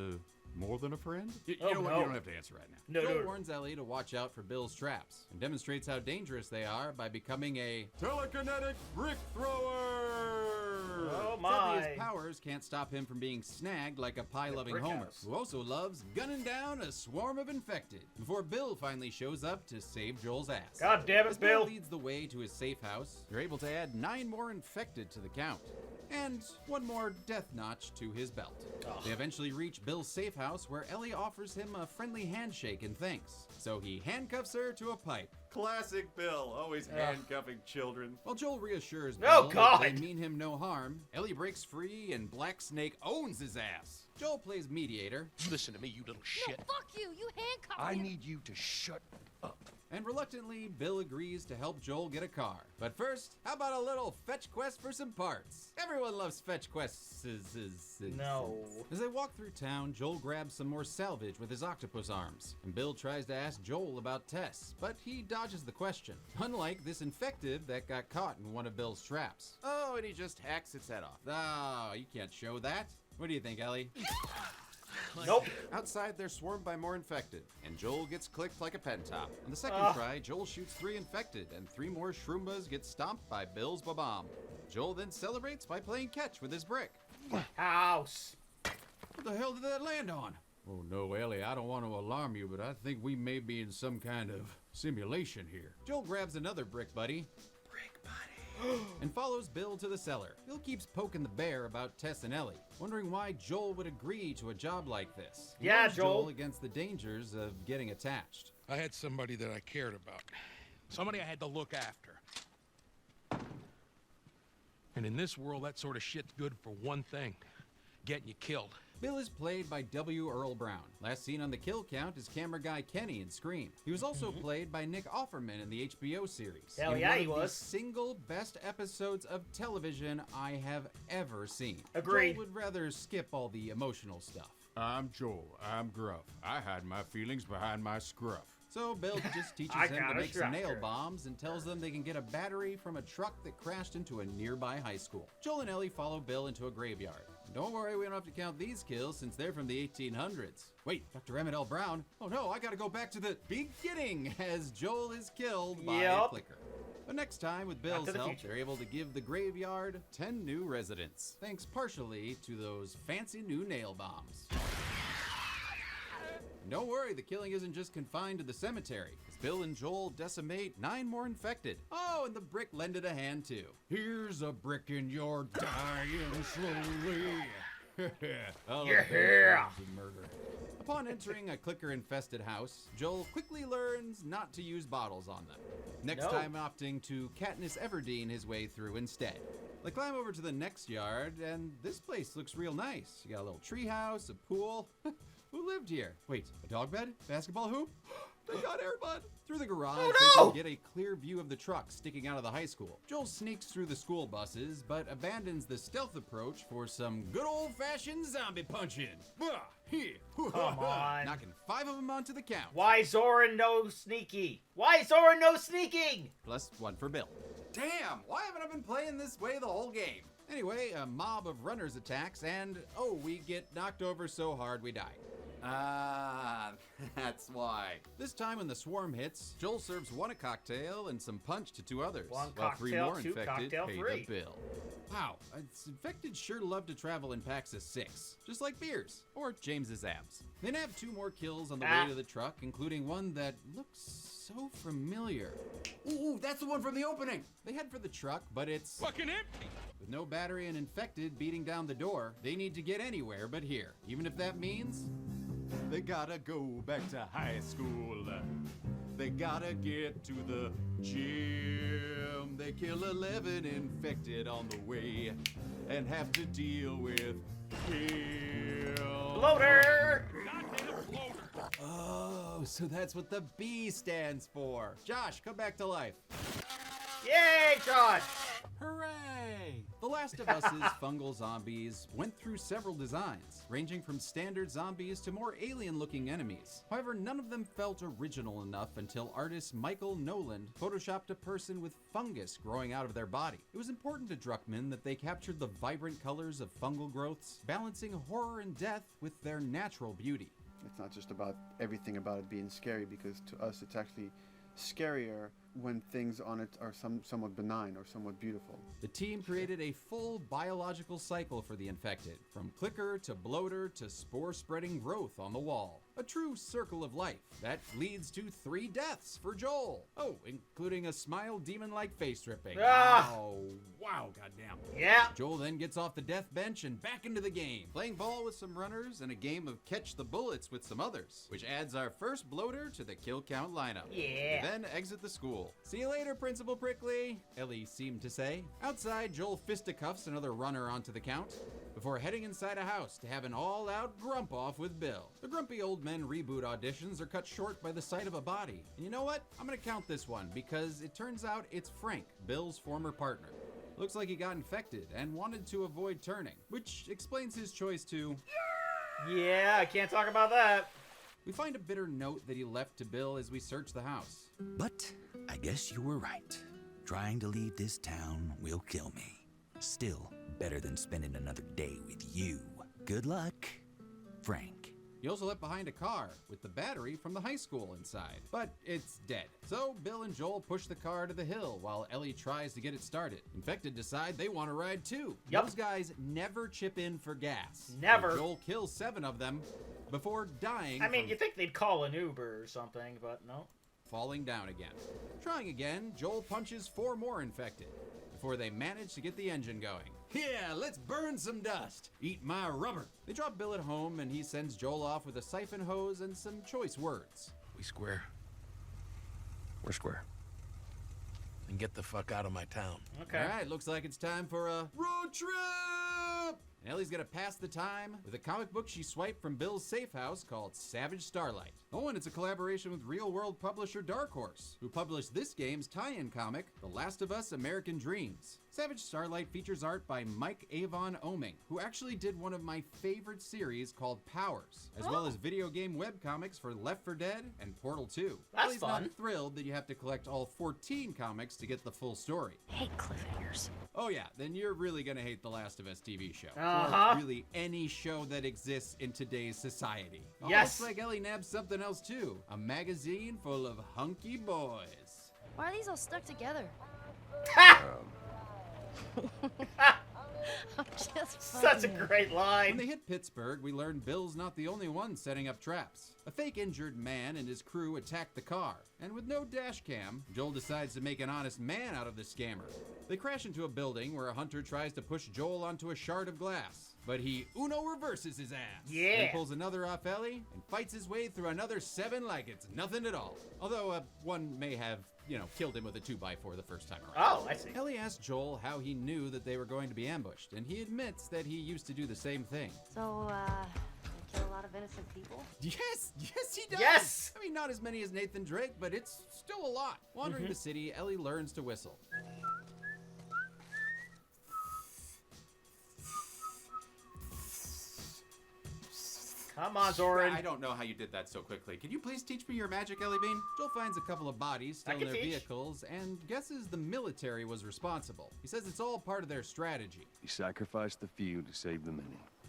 More than a friend? You Oh, know what? no. You don't have to answer right now. No, Joel no. warns Ellie to watch out for Bill's traps and demonstrates how dangerous they are by becoming a Telekinetic brick thrower! Oh Sadly, my. his powers can't stop him from being snagged like a pie-loving brick Homer, house. who also loves gunning down a swarm of infected before Bill finally shows up to save Joel's ass. God damn it, As Bill. leads the way to his safe house, they're able to add 9 more infected to the count. And 1 more death notch to his belt. They eventually reach Bill's safe house where Ellie offers him a friendly handshake in thanks. So he handcuffs her to a pipe. Classic Bill, always handcuffing children. While Joel reassures Oh, Bill that God. they mean him no harm, Ellie breaks free and Black Snake owns his ass. Joel plays mediator Listen to me, you little shit. Fuck you! You handcuffed I me. need you to shut up. and reluctantly, Bill agrees to help Joel get a car. But first, how about a little fetch quest for some parts? Everyone loves fetch quests. No. As they walk through town, Joel grabs some more salvage with his octopus arms, and Bill tries to ask Joel about Tess, but he dodges the question, unlike this infective that got caught in one of Bill's traps. Oh, and he just hacks its head off. Oh, you can't show that. What do you think, Ellie? Nope. Outside, they're swarmed by more infected, and Joel gets clicked like a pen top. On the second try, Joel shoots 3 infected, and 3 more Shroombas get stomped by Bill's bomb. Joel then celebrates by playing catch with his brick. House. What the hell did that land on? Oh no, Ellie, I don't want to alarm you, but I think we may be in some kind of simulation here. Joel grabs another brick buddy. And follows Bill to the cellar. Bill keeps poking the bear about Tess and Ellie, wondering why Joel would agree to a job like this. He Yeah, warns Joel. against the dangers of getting attached. I had somebody that I cared about. Somebody I had to look after. And in this world, that sort of shit's good for one thing. Getting you killed. Bill is played by W. Earl Brown. Last seen on the kill count is camera guy Kenny in Scream. He was also played by Nick Offerman in the HBO series. Hell in yeah, one he of the was. single best episodes of television I have ever seen. Agreed. Joel would rather skip all the emotional stuff. I'm Joel. I'm gruff. I hide my feelings behind my scruff. So Bill just teaches I him got to a make some nail tractor. bombs and tells them they can get a battery from a truck that crashed into a nearby high school. Joel and Ellie follow Bill into a graveyard. Don't worry, we don't have to count these kills since they're from the 1800s. Wait, Dr. Emmett L. Brown? Oh no, I gotta go back to the beginning as Joel is killed by a Yep. clicker. But next time, with Back to Bill's the help, future. they're able to give the graveyard 10 new residents, thanks partially to those fancy new nail bombs. Don't worry, the killing isn't just confined to the cemetery, as Bill and Joel decimate 9 more infected. Oh, and the brick lended a hand too. Here's a brick and you're dying slowly. Oh, Yeah. murder. Upon entering a clicker-infested house, Joel quickly learns not to use bottles on them. Next No. time opting to Katniss Everdeen his way through instead. They climb over to the next yard, and this place looks real nice. You got a little treehouse, a pool. Who lived here? Wait, a dog bed? Basketball hoop? They got Airbud! Through the garage, Oh, they no! can get a clear view of the truck sticking out of the high school. Joel sneaks through the school buses, but abandons the stealth approach for some good old-fashioned zombie punching. Come on. Knocking 5 of them onto the count. Why Zoran no sneaky? Why Zoran no sneaking? Plus 1 for Bill. Damn, why haven't I been playing this way the whole game? Anyway, a mob of runners attacks, and we get knocked over so hard we die. Ah, that's why. This time when the swarm hits, Joel serves 1 a cocktail and some punch to 2 others, 1 while 3 cocktail, more 2 infected cocktail pay free. the bill. Wow, infected sure love to travel in packs of 6, just like beers, or James's abs. They nab 2 more kills on the way to the truck, including one that looks so familiar. Ooh, that's the one from the opening! They head for the truck, but it's Fucking empty. with no battery and infected beating down the door. They need to get anywhere but here, even if that means they gotta go back to high school. They gotta get to the gym. They kill 11 infected on the way and have to deal with him. Bloater! Goddamn bloater. Oh, so that's what the B stands for. Josh, come back to life. Yay, Josh! Hooray! Hey! The Last of Us's fungal zombies went through several designs, ranging from standard zombies to more alien-looking enemies. However, none of them felt original enough until artist Michael Noland photoshopped a person with fungus growing out of their body. It was important to Druckmann that they captured the vibrant colors of fungal growths, balancing horror and death with their natural beauty. It's not just about everything about it being scary, because to us it's actually scarier when things on it are somewhat benign or somewhat beautiful. The team created a full biological cycle for the infected, from clicker to bloater to spore-spreading growth on the wall. A true circle of life that leads to 3 deaths for Joel. Oh, including a smile demon-like face ripping. Ah! Oh, wow, goddamn. Yeah. Joel then gets off the death bench and back into the game, playing ball with some runners and a game of catch the bullets with some others, which adds our first bloater to the kill count lineup. Yeah. We then exit the school. See you later, Principal Prickly, Ellie seemed to say. Outside, Joel fisticuffs another runner onto the count before heading inside a house to have an all-out grump off with Bill. The Grumpy Old Men reboot auditions are cut short by the sight of a body. And you know what? I'm gonna count this one because it turns out it's Frank, Bill's former partner. Looks like he got infected and wanted to avoid turning, which explains his choice to... Yeah, I can't talk about that. We find a bitter note that he left to Bill as we search the house. But I guess you were right. Trying to leave this town will kill me. Still, better than spending another day with you. Good luck, Frank. He also left behind a car with the battery from the high school inside, but it's dead. So Bill and Joel push the car to the hill while Ellie tries to get it started. Infected decide they want to ride too. Yep. Those guys never chip in for gas. Never. So Joel kills 7 of them before dying. I mean, from you'd think they'd call an Uber or something, but no. falling down again. Trying again, Joel punches 4 more infected before they manage to get the engine going. Yeah, let's burn some dust. Eat my rubber. They drop Bill at home and he sends Joel off with a siphon hose and some choice words. We square. We're square. And get the fuck out of my town. Okay. All right, looks like it's time for a road trip. And Ellie's gonna pass the time with a comic book she swiped from Bill's safe house called Savage Starlight. Oh, and it's a collaboration with real-world publisher Dark Horse, who published this game's tie-in comic, The Last of Us American Dreams. Savage Starlight features art by Mike Avon Oming, who actually did one of my favorite series called Powers, as well as video game webcomics for Left 4 Dead and Portal 2. That's Ellie's fun. not thrilled that you have to collect all 14 comics to get the full story. Hate cliffhangers. Oh yeah, then you're really gonna hate The Last of Us TV show. Uh-huh. Or really any show that exists in today's society. Oh, Yes. looks like Ellie nabbed something else too. A magazine full of hunky boys. Why are these all stuck together? I'm just Such a fucking- great When line. they hit Pittsburgh, we learn Bill's not the only one setting up traps. A fake injured man and his crew attack the car, and with no dash cam, Joel decides to make an honest man out of the scammer. They crash into a building where a hunter tries to push Joel onto a shard of glass, but he Uno reverses his ass. Yeah. Then pulls another off Ellie and fights his way through another 7 like it's nothing at all. Although one may have, killed him with a 2x4 the first time around. Oh, I see. Ellie asks Joel how he knew that they were going to be ambushed, and he admits that he used to do the same thing. So, they kill a lot of innocent people? Yes, he does. Yes! I mean, not as many as Nathan Drake, but it's still a lot. Wandering the city, Ellie learns to whistle. Come on, Zoran. I don't know how you did that so quickly. Can you please teach me your magic, Ellie Bean? Joel finds a couple of bodies still I in can their teach. vehicles and guesses the military was responsible. He says it's all part of their strategy. You sacrificed the few to save the many.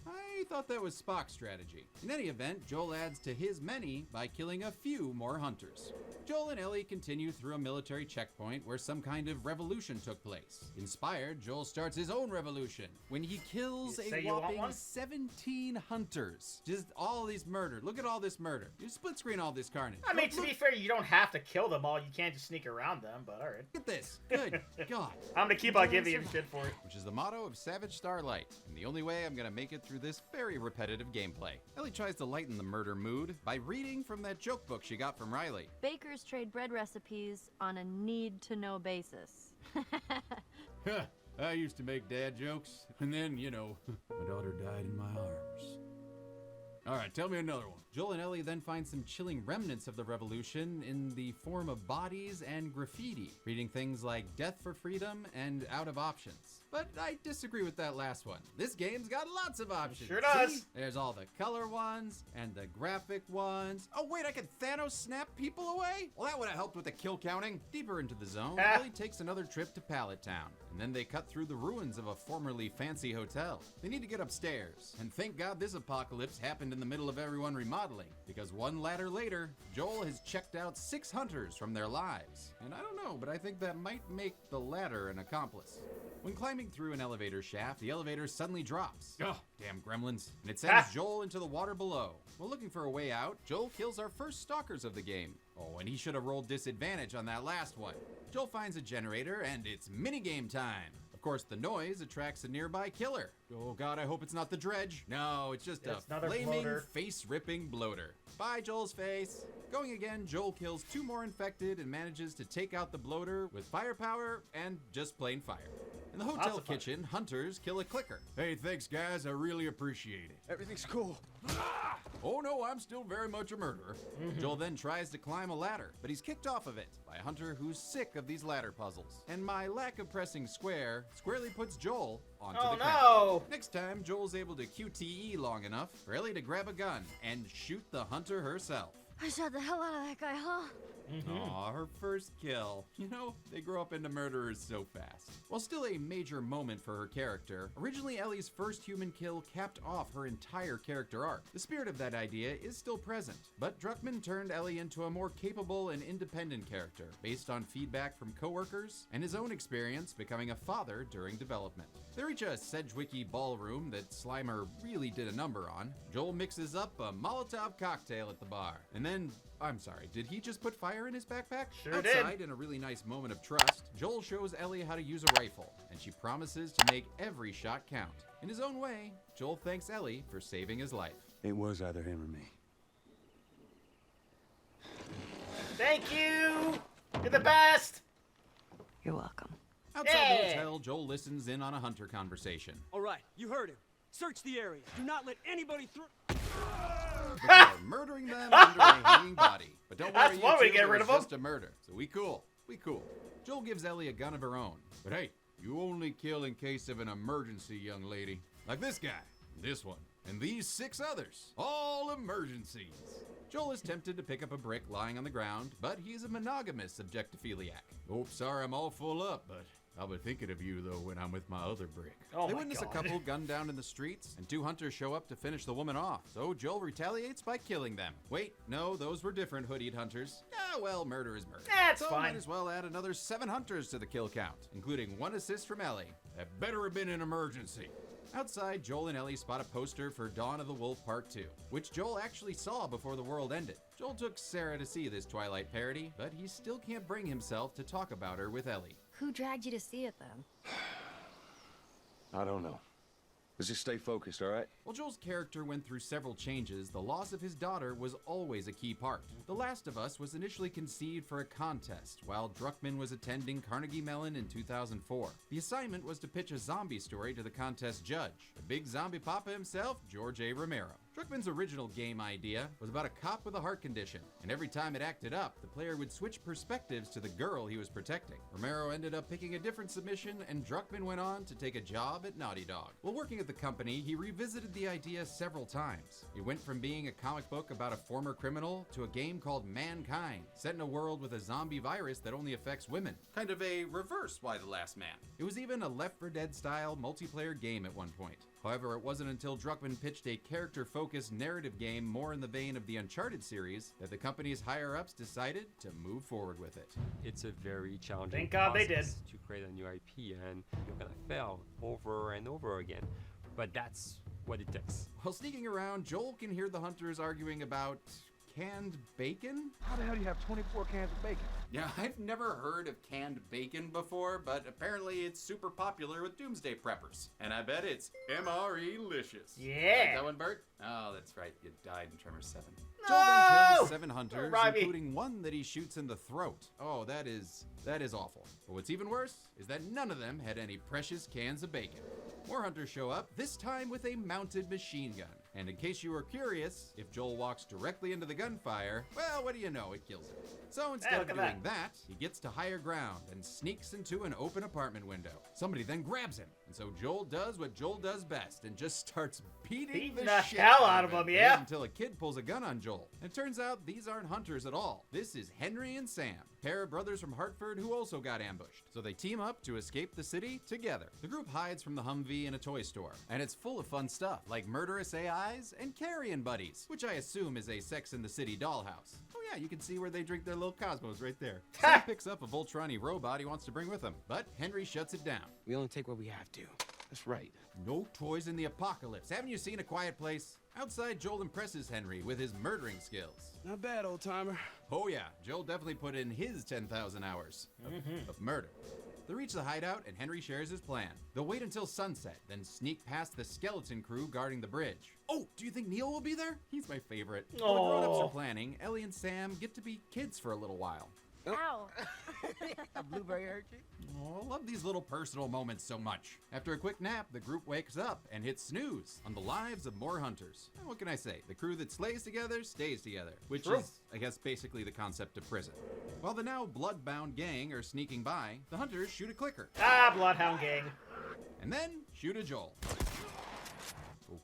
I thought that was Spock's strategy. In any event, Joel adds to his many by killing a few more hunters. Joel and Ellie continue through a military checkpoint where some kind of revolution took place. Inspired, Joel starts his own revolution when he kills You a say you want whopping one? 17 hunters. Just all these murder. Look at all this murder. You split screen all this carnage. I mean, to be fair, you don't have to kill them all. You can't just sneak around them, but alright. Look at this. Good God. I'm gonna keep on giving him shit for it. Which is the motto of Savage Starlight, and the only way I'm gonna make it through this very repetitive gameplay. Ellie tries to lighten the murder mood by reading from that joke book she got from Riley. Bakers trade bread recipes on a need-to-know basis. I used to make dad jokes, and then, my daughter died in my arms. All right, tell me another one. Joel and Ellie then find some chilling remnants of the revolution in the form of bodies and graffiti, reading things like "Death for Freedom" and "Out of Options." But I disagree with that last one. This game's got lots of options. Sure does. See? There's all the color ones and the graphic ones. Oh wait, I can Thanos snap people away? Well, that would have helped with the kill counting. Deeper into the zone, Ellie takes another trip to Pallet Town, and then they cut through the ruins of a formerly fancy hotel. They need to get upstairs, and thank God this apocalypse happened in the middle of everyone remodeling, because one ladder later, Joel has checked out 6 hunters from their lives. And I don't know, but I think that might make the latter an accomplice. When climbing through an elevator shaft, the elevator suddenly drops. Oh, damn gremlins. And it sends Joel into the water below. While looking for a way out, Joel kills our first stalkers of the game. Oh, and he should have rolled disadvantage on that last one. Joel finds a generator, and it's minigame time. Of course, the noise attracts a nearby killer. Oh god, I hope it's not the dredge. No, it's just a flaming, face-ripping bloater. Bye, Joel's face. Going again, Joel kills 2 more infected and manages to take out the bloater with firepower and just plain fire. In the hotel kitchen, hunters kill a clicker. Hey, thanks, guys. I really appreciate it. Everything's cool. Oh no, I'm still very much a murderer. Joel then tries to climb a ladder, but he's kicked off of it by a hunter who's sick of these ladder puzzles. And my lack of pressing square squarely puts Joel onto the ground. No! Next time, Joel's able to QTE long enough for Ellie to grab a gun and shoot the hunter herself. I shot the hell out of that guy, huh? Aw, her first kill. You know, they grow up into murderers so fast. While still a major moment for her character, originally Ellie's first human kill capped off her entire character arc. The spirit of that idea is still present, but Druckmann turned Ellie into a more capable and independent character, based on feedback from coworkers and his own experience becoming a father during development. They reach a Sedgwicky ballroom that Slimer really did a number on. Joel mixes up a Molotov cocktail at the bar, and then I'm sorry, did he just put fire in his backpack? Sure Outside, did. in a really nice moment of trust, Joel shows Ellie how to use a rifle, and she promises to make every shot count. In his own way, Joel thanks Ellie for saving his life. It was either him or me. Thank you! You're the best! You're welcome. Outside the hotel, Joel listens in on a hunter conversation. All right, you heard him. Search the area. Do not let anybody through. Before murdering them under a hanging body. But don't worry, That's why we get rid it's of just a murder. So we cool. We cool. Joel gives Ellie a gun of her own. But hey, you only kill in case of an emergency, young lady. Like this guy, this one, and these 6 others. All emergencies. Joel is tempted to pick up a brick lying on the ground, but he's a monogamous objectophiliac. Oh, sorry, I'm all full up, but I'll be thinking of you, though, when I'm with my other brick. Oh They my witness God. a couple gunned down in the streets, and 2 hunters show up to finish the woman off. So Joel retaliates by killing them. Wait, no, those were different hoodied hunters. Ah, well, murder is murder. That's so fine. might as well add another 7 hunters to the kill count, including 1 assist from Ellie. That better have been an emergency. Outside, Joel and Ellie spot a poster for Dawn of the Wolf Part 2, which Joel actually saw before the world ended. Joel took Sarah to see this Twilight parody, but he still can't bring himself to talk about her with Ellie. Who dragged you to see it then? I don't know. Let's just stay focused, all right? While Joel's character went through several changes, the loss of his daughter was always a key part. The Last of Us was initially conceived for a contest, while Druckmann was attending Carnegie Mellon in 2004. The assignment was to pitch a zombie story to the contest judge, the big zombie papa himself, George A. Romero. Druckmann's original game idea was about a cop with a heart condition, and every time it acted up, the player would switch perspectives to the girl he was protecting. Romero ended up picking a different submission, and Druckmann went on to take a job at Naughty Dog. While working at the company, he revisited the idea several times. It went from being a comic book about a former criminal to a game called Mankind, set in a world with a zombie virus that only affects women. Kind of a reverse Why the Last Man. It was even a Left 4 Dead style multiplayer game at one point. However, it wasn't until Druckmann pitched a character-focused narrative game more in the vein of the Uncharted series that the company's higher-ups decided to move forward with it. It's a very challenging Thank God they did. process to create a new IP, and you're gonna fail over and over again. But that's what it takes. While sneaking around, Joel can hear the hunters arguing about canned bacon? How the hell do you have 24 cans of bacon? Yeah, I've never heard of canned bacon before, but apparently it's super popular with doomsday preppers. And I bet it's MRE-licious. Yeah. Like that one, Bert? Oh, that's right. You died in Tremor 7. No! Joel then kills 7 hunters, Don't me. including one that he shoots in the throat. Oh, that is awful. But what's even worse is that none of them had any precious cans of bacon. More hunters show up, this time with a mounted machine gun. And in case you were curious, if Joel walks directly into the gunfire, well, what do you know? It kills him. So instead of doing that, he gets to higher ground and sneaks into an open apartment window. Somebody then grabs him. And so Joel does what Joel does best and just starts beating the shit hell out of him, yeah? Until a kid pulls a gun on Joel. And it turns out these aren't hunters at all. This is Henry and Sam, pair of brothers from Hartford who also got ambushed. So they team up to escape the city together. The group hides from the Humvee in a toy store. And it's full of fun stuff like murderous AIs and carrion buddies, which I assume is a Sex and the City dollhouse. Oh yeah, you can see where they drink their little Cosmos right there. Sam picks up a Voltron robot he wants to bring with him, but Henry shuts it down. We only take what we have to. That's right. No toys in the apocalypse. Haven't you seen A Quiet Place? Outside, Joel impresses Henry with his murdering skills. Not bad, old timer. Oh yeah, Joel definitely put in his 10,000 hours of murder. They reach the hideout and Henry shares his plan. They'll wait until sunset, then sneak past the skeleton crew guarding the bridge. Oh, do you think Neil will be there? He's my favorite. While the grown-ups are planning, Ellie and Sam get to be kids for a little while. Ow. A blueberry hurt you? Oh, I love these little personal moments so much. After a quick nap, the group wakes up and hits snooze on the lives of more hunters. What can I say? The crew that slays together stays together, which is, I guess, basically the concept of prison. While the now blood-bound gang are sneaking by, the hunters shoot a clicker. Ah, Bloodhound Gang. And then shoot a Joel.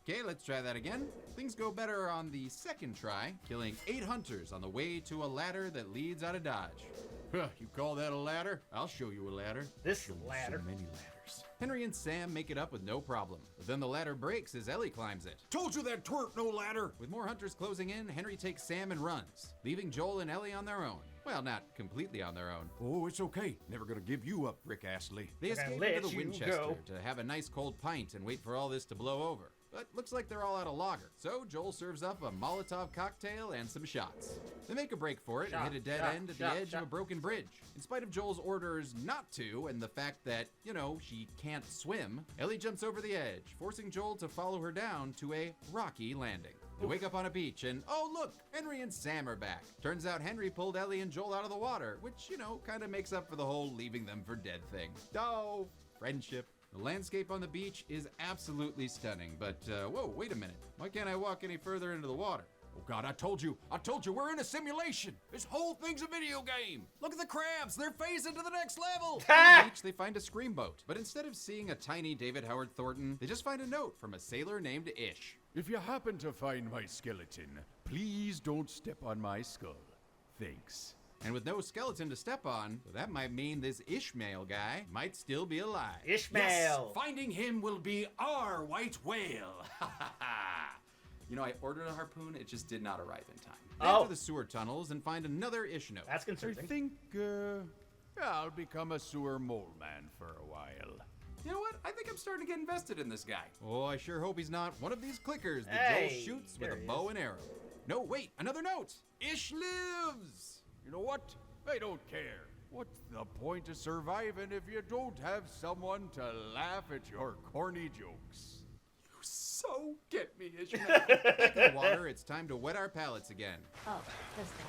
Okay, let's try that again. Things go better on the second try, killing 8 hunters on the way to a ladder that leads out of Dodge. Huh, you call that a ladder? I'll show you a ladder. This ladder. So many ladders. Henry and Sam make it up with no problem. But then the ladder breaks as Ellie climbs it. Told you that twerp no ladder. With more hunters closing in, Henry takes Sam and runs, leaving Joel and Ellie on their own. Well, not completely on their own. Oh, it's okay. Never gonna give you up, Rick Astley. They escape into the Winchester to have a nice cold pint and wait for all this to blow over. But looks like they're all out of lager. So Joel serves up a Molotov cocktail and some shots. They make a break for it and hit a dead end at the edge of a broken bridge. In spite of Joel's orders not to, and the fact that, you know, she can't swim, Ellie jumps over the edge, forcing Joel to follow her down to a rocky landing. They wake up on a beach and, oh look, Henry and Sam are back. Turns out Henry pulled Ellie and Joel out of the water, which, you know, kind of makes up for the whole leaving them for dead thing. Oh, friendship. The landscape on the beach is absolutely stunning, but whoa, wait a minute. Why can't I walk any further into the water? Oh God, I told you, we're in a simulation. This whole thing's a video game. Look at the crabs, they're phasing to the next level. On the beach, they find a scream boat, but instead of seeing a tiny David Howard Thornton, they just find a note from a sailor named Ish. If you happen to find my skeleton, please don't step on my skull. Thanks. And with no skeleton to step on, that might mean this Ishmael guy might still be alive. Ishmael! Yes, finding him will be our white whale. You know, I ordered a harpoon, it just did not arrive in time. They enter the sewer tunnels and find another Ish note. That's concerning. I think, I'll become a sewer mole man for a while. You know what? I think I'm starting to get invested in this guy. Oh, I sure hope he's not one of these clickers that Hey, Joel shoots with a bow and arrow. No, wait, another note! Ish lives! You know what? I don't care. What's the point of surviving if you don't have someone to laugh at your corny jokes? You so get me, Ishmael. Back in the water, it's time to wet our palates again. Oh, this thing.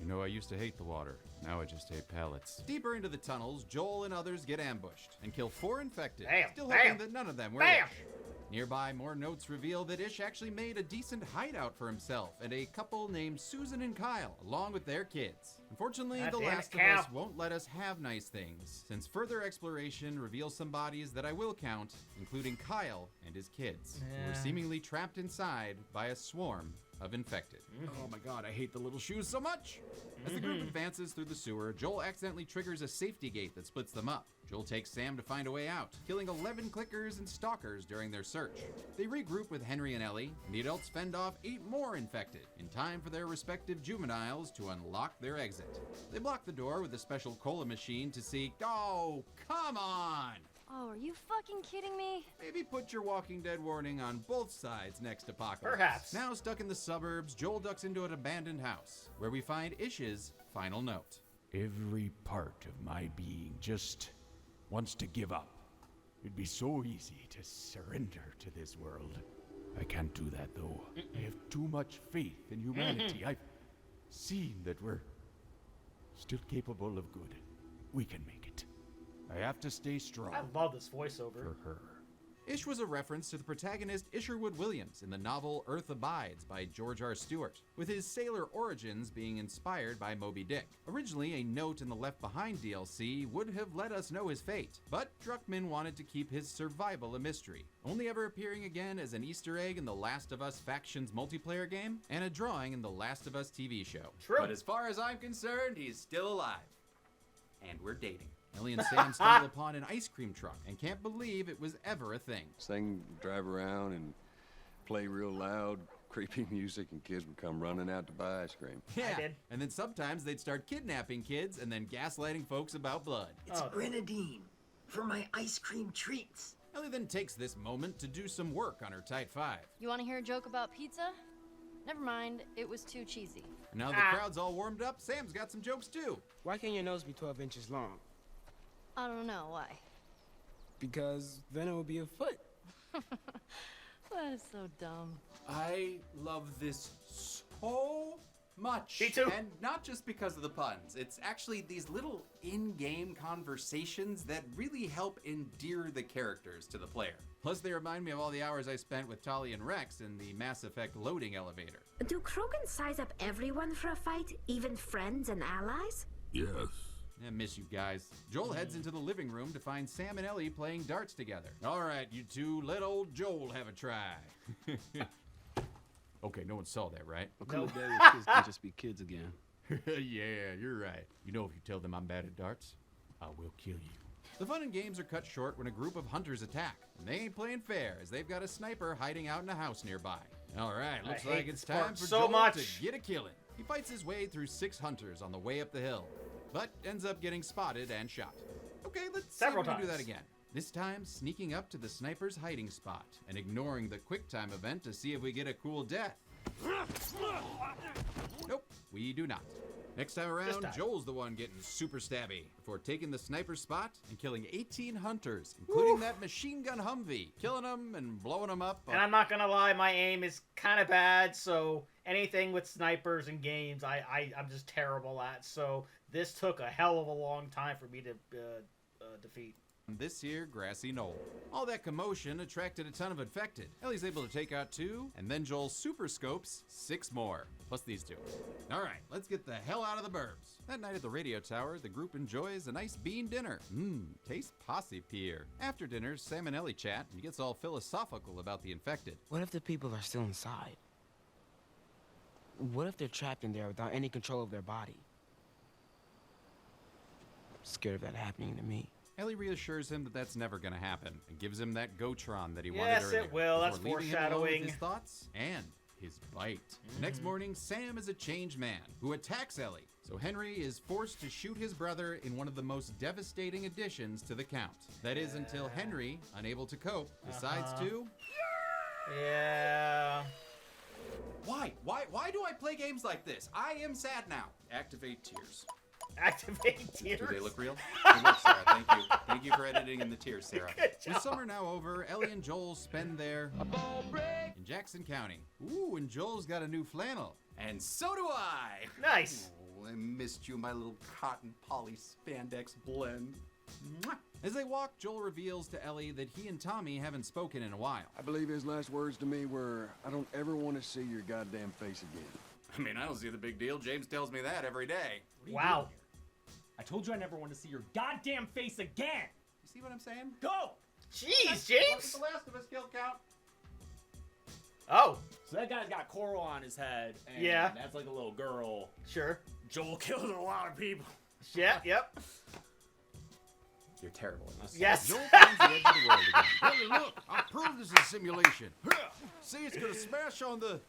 You know, I used to hate the water. Now I just hate pallets. Deeper into the tunnels, Joel and others get ambushed and kill 4 infected. Still hoping that none of them were Ish. Nearby, more notes reveal that Ish actually made a decent hideout for himself and a couple named Susan and Kyle, along with their kids. Unfortunately, The Last of Us won't let us have nice things, since further exploration reveals some bodies that I will count, including Kyle and his kids, who are seemingly trapped inside by a swarm of infected. Oh my god, I hate the little shoes so much! As the group advances through the sewer, Joel accidentally triggers a safety gate that splits them up. Joel takes Sam to find a way out, killing 11 clickers and stalkers during their search. They regroup with Henry and Ellie, and the adults fend off 8 more infected, in time for their respective juveniles to unlock their exit. They block the door with a special cola machine to see, oh, come on! Oh, are you fucking kidding me? Maybe put your Walking Dead warning on both sides next apocalypse. Perhaps. Now stuck in the suburbs, Joel ducks into an abandoned house, where we find Ish's final note. Every part of my being just wants to give up. It'd be so easy to surrender to this world. I can't do that, though. I have too much faith in humanity. I've seen that we're still capable of good. We can make it. I have to stay strong. I love this voiceover. For her. Ish was a reference to the protagonist Isherwood Williams in the novel Earth Abides by George R. Stewart, with his sailor origins being inspired by Moby Dick. Originally, a note in the Left Behind DLC would have let us know his fate, but Druckmann wanted to keep his survival a mystery, only ever appearing again as an Easter egg in the Last of Us Factions multiplayer game and a drawing in the Last of Us TV show. True. But as far as I'm concerned, he's still alive. And we're dating. Ellie and Sam stumble upon an ice cream truck and can't believe it was ever a thing. This thing would drive around and play real loud, creepy music, and kids would come running out to buy ice cream. Yeah, and then sometimes they'd start kidnapping kids and then gaslighting folks about blood. It's grenadine for my ice cream treats. Ellie then takes this moment to do some work on her Type 5. You want to hear a joke about pizza? Never mind, it was too cheesy. And now the crowd's all warmed up, Sam's got some jokes too. Why can't your nose be 12 inches long? I don't know, why? Because then it would be a foot. That is so dumb. I love this so much. Me too. And not just because of the puns. It's actually these little in-game conversations that really help endear the characters to the player. Plus, they remind me of all the hours I spent with Tali and Rex in the Mass Effect loading elevator. Do Krogan size up everyone for a fight, even friends and allies? Yes. I miss you guys. Joel heads into the living room to find Sam and Ellie playing darts together. All right, you two, let old Joel have a try. Okay, no one saw that, right? How come the daddy kids can just be kids again? Yeah, you're right. You know, if you tell them I'm bad at darts, I will kill you. The fun and games are cut short when a group of hunters attack. And they ain't playing fair, as they've got a sniper hiding out in a house nearby. All right, looks like it's time for Joel to get a killing. He fights his way through 6 hunters on the way up the hill, but ends up getting spotted and shot. Okay, let's see if we can do that again. This time, sneaking up to the sniper's hiding spot and ignoring the QuickTime event to see if we get a cool death. Nope, we do not. Next time around, Joel's the one getting super stabby before taking the sniper spot and killing 18 hunters, including that machine gun Humvee, killing them and blowing them up. And I'm not gonna lie, my aim is kind of bad, so anything with snipers and games, I'm just terrible at. So this took a hell of a long time for me to defeat. This here grassy knoll. All that commotion attracted a ton of infected. Ellie's able to take out 2, and then Joel super scopes 6 more, plus these 2. All right, let's get the hell out of the burbs. That night at the radio tower, the group enjoys a nice bean dinner. Tastes posse pear. After dinner, Sam and Ellie chat and gets all philosophical about the infected. What if the people are still inside? What if they're trapped in there without any control of their body? I'm scared of that happening to me. Ellie reassures him that that's never going to happen and gives him that Gotron that he wanted Yes, earlier. it will. That's before leaving him alone with foreshadowing. his thoughts and his bite. The next morning, Sam is a changed man who attacks Ellie. So Henry is forced to shoot his brother in one of the most devastating additions to the count. That is until Henry, unable to cope, decides to... Yeah... Why? Why do I play games like this? I am sad now. Activate tears. Activate tears? Do they look real? They look, Sarah. Thank you. Thank you for editing in the tears, Sarah. With summer now over, Ellie and Joel spend their in Jackson County. Ooh, and Joel's got a new flannel. And so do I. Nice. Oh, I missed you, my little cotton poly spandex blend. Mwah. As they walk, Joel reveals to Ellie that he and Tommy haven't spoken in a while. I believe his last words to me were, I don't ever want to see your goddamn face again. I mean, I don't see the big deal. James tells me that every day. Wow. I told you I never want to see your goddamn face again. You see what I'm saying? Go. Jeez, James. What's the Last of Us kill count? Oh. So that guy's got coral on his head. And Yeah. That's like a little girl. Sure. Joel killed a lot of people. Yeah, yep. You're terrible at this. Yes. Joel finds the edge of the world again. Hey, look, I proved this is a simulation. See, it's gonna smash on the...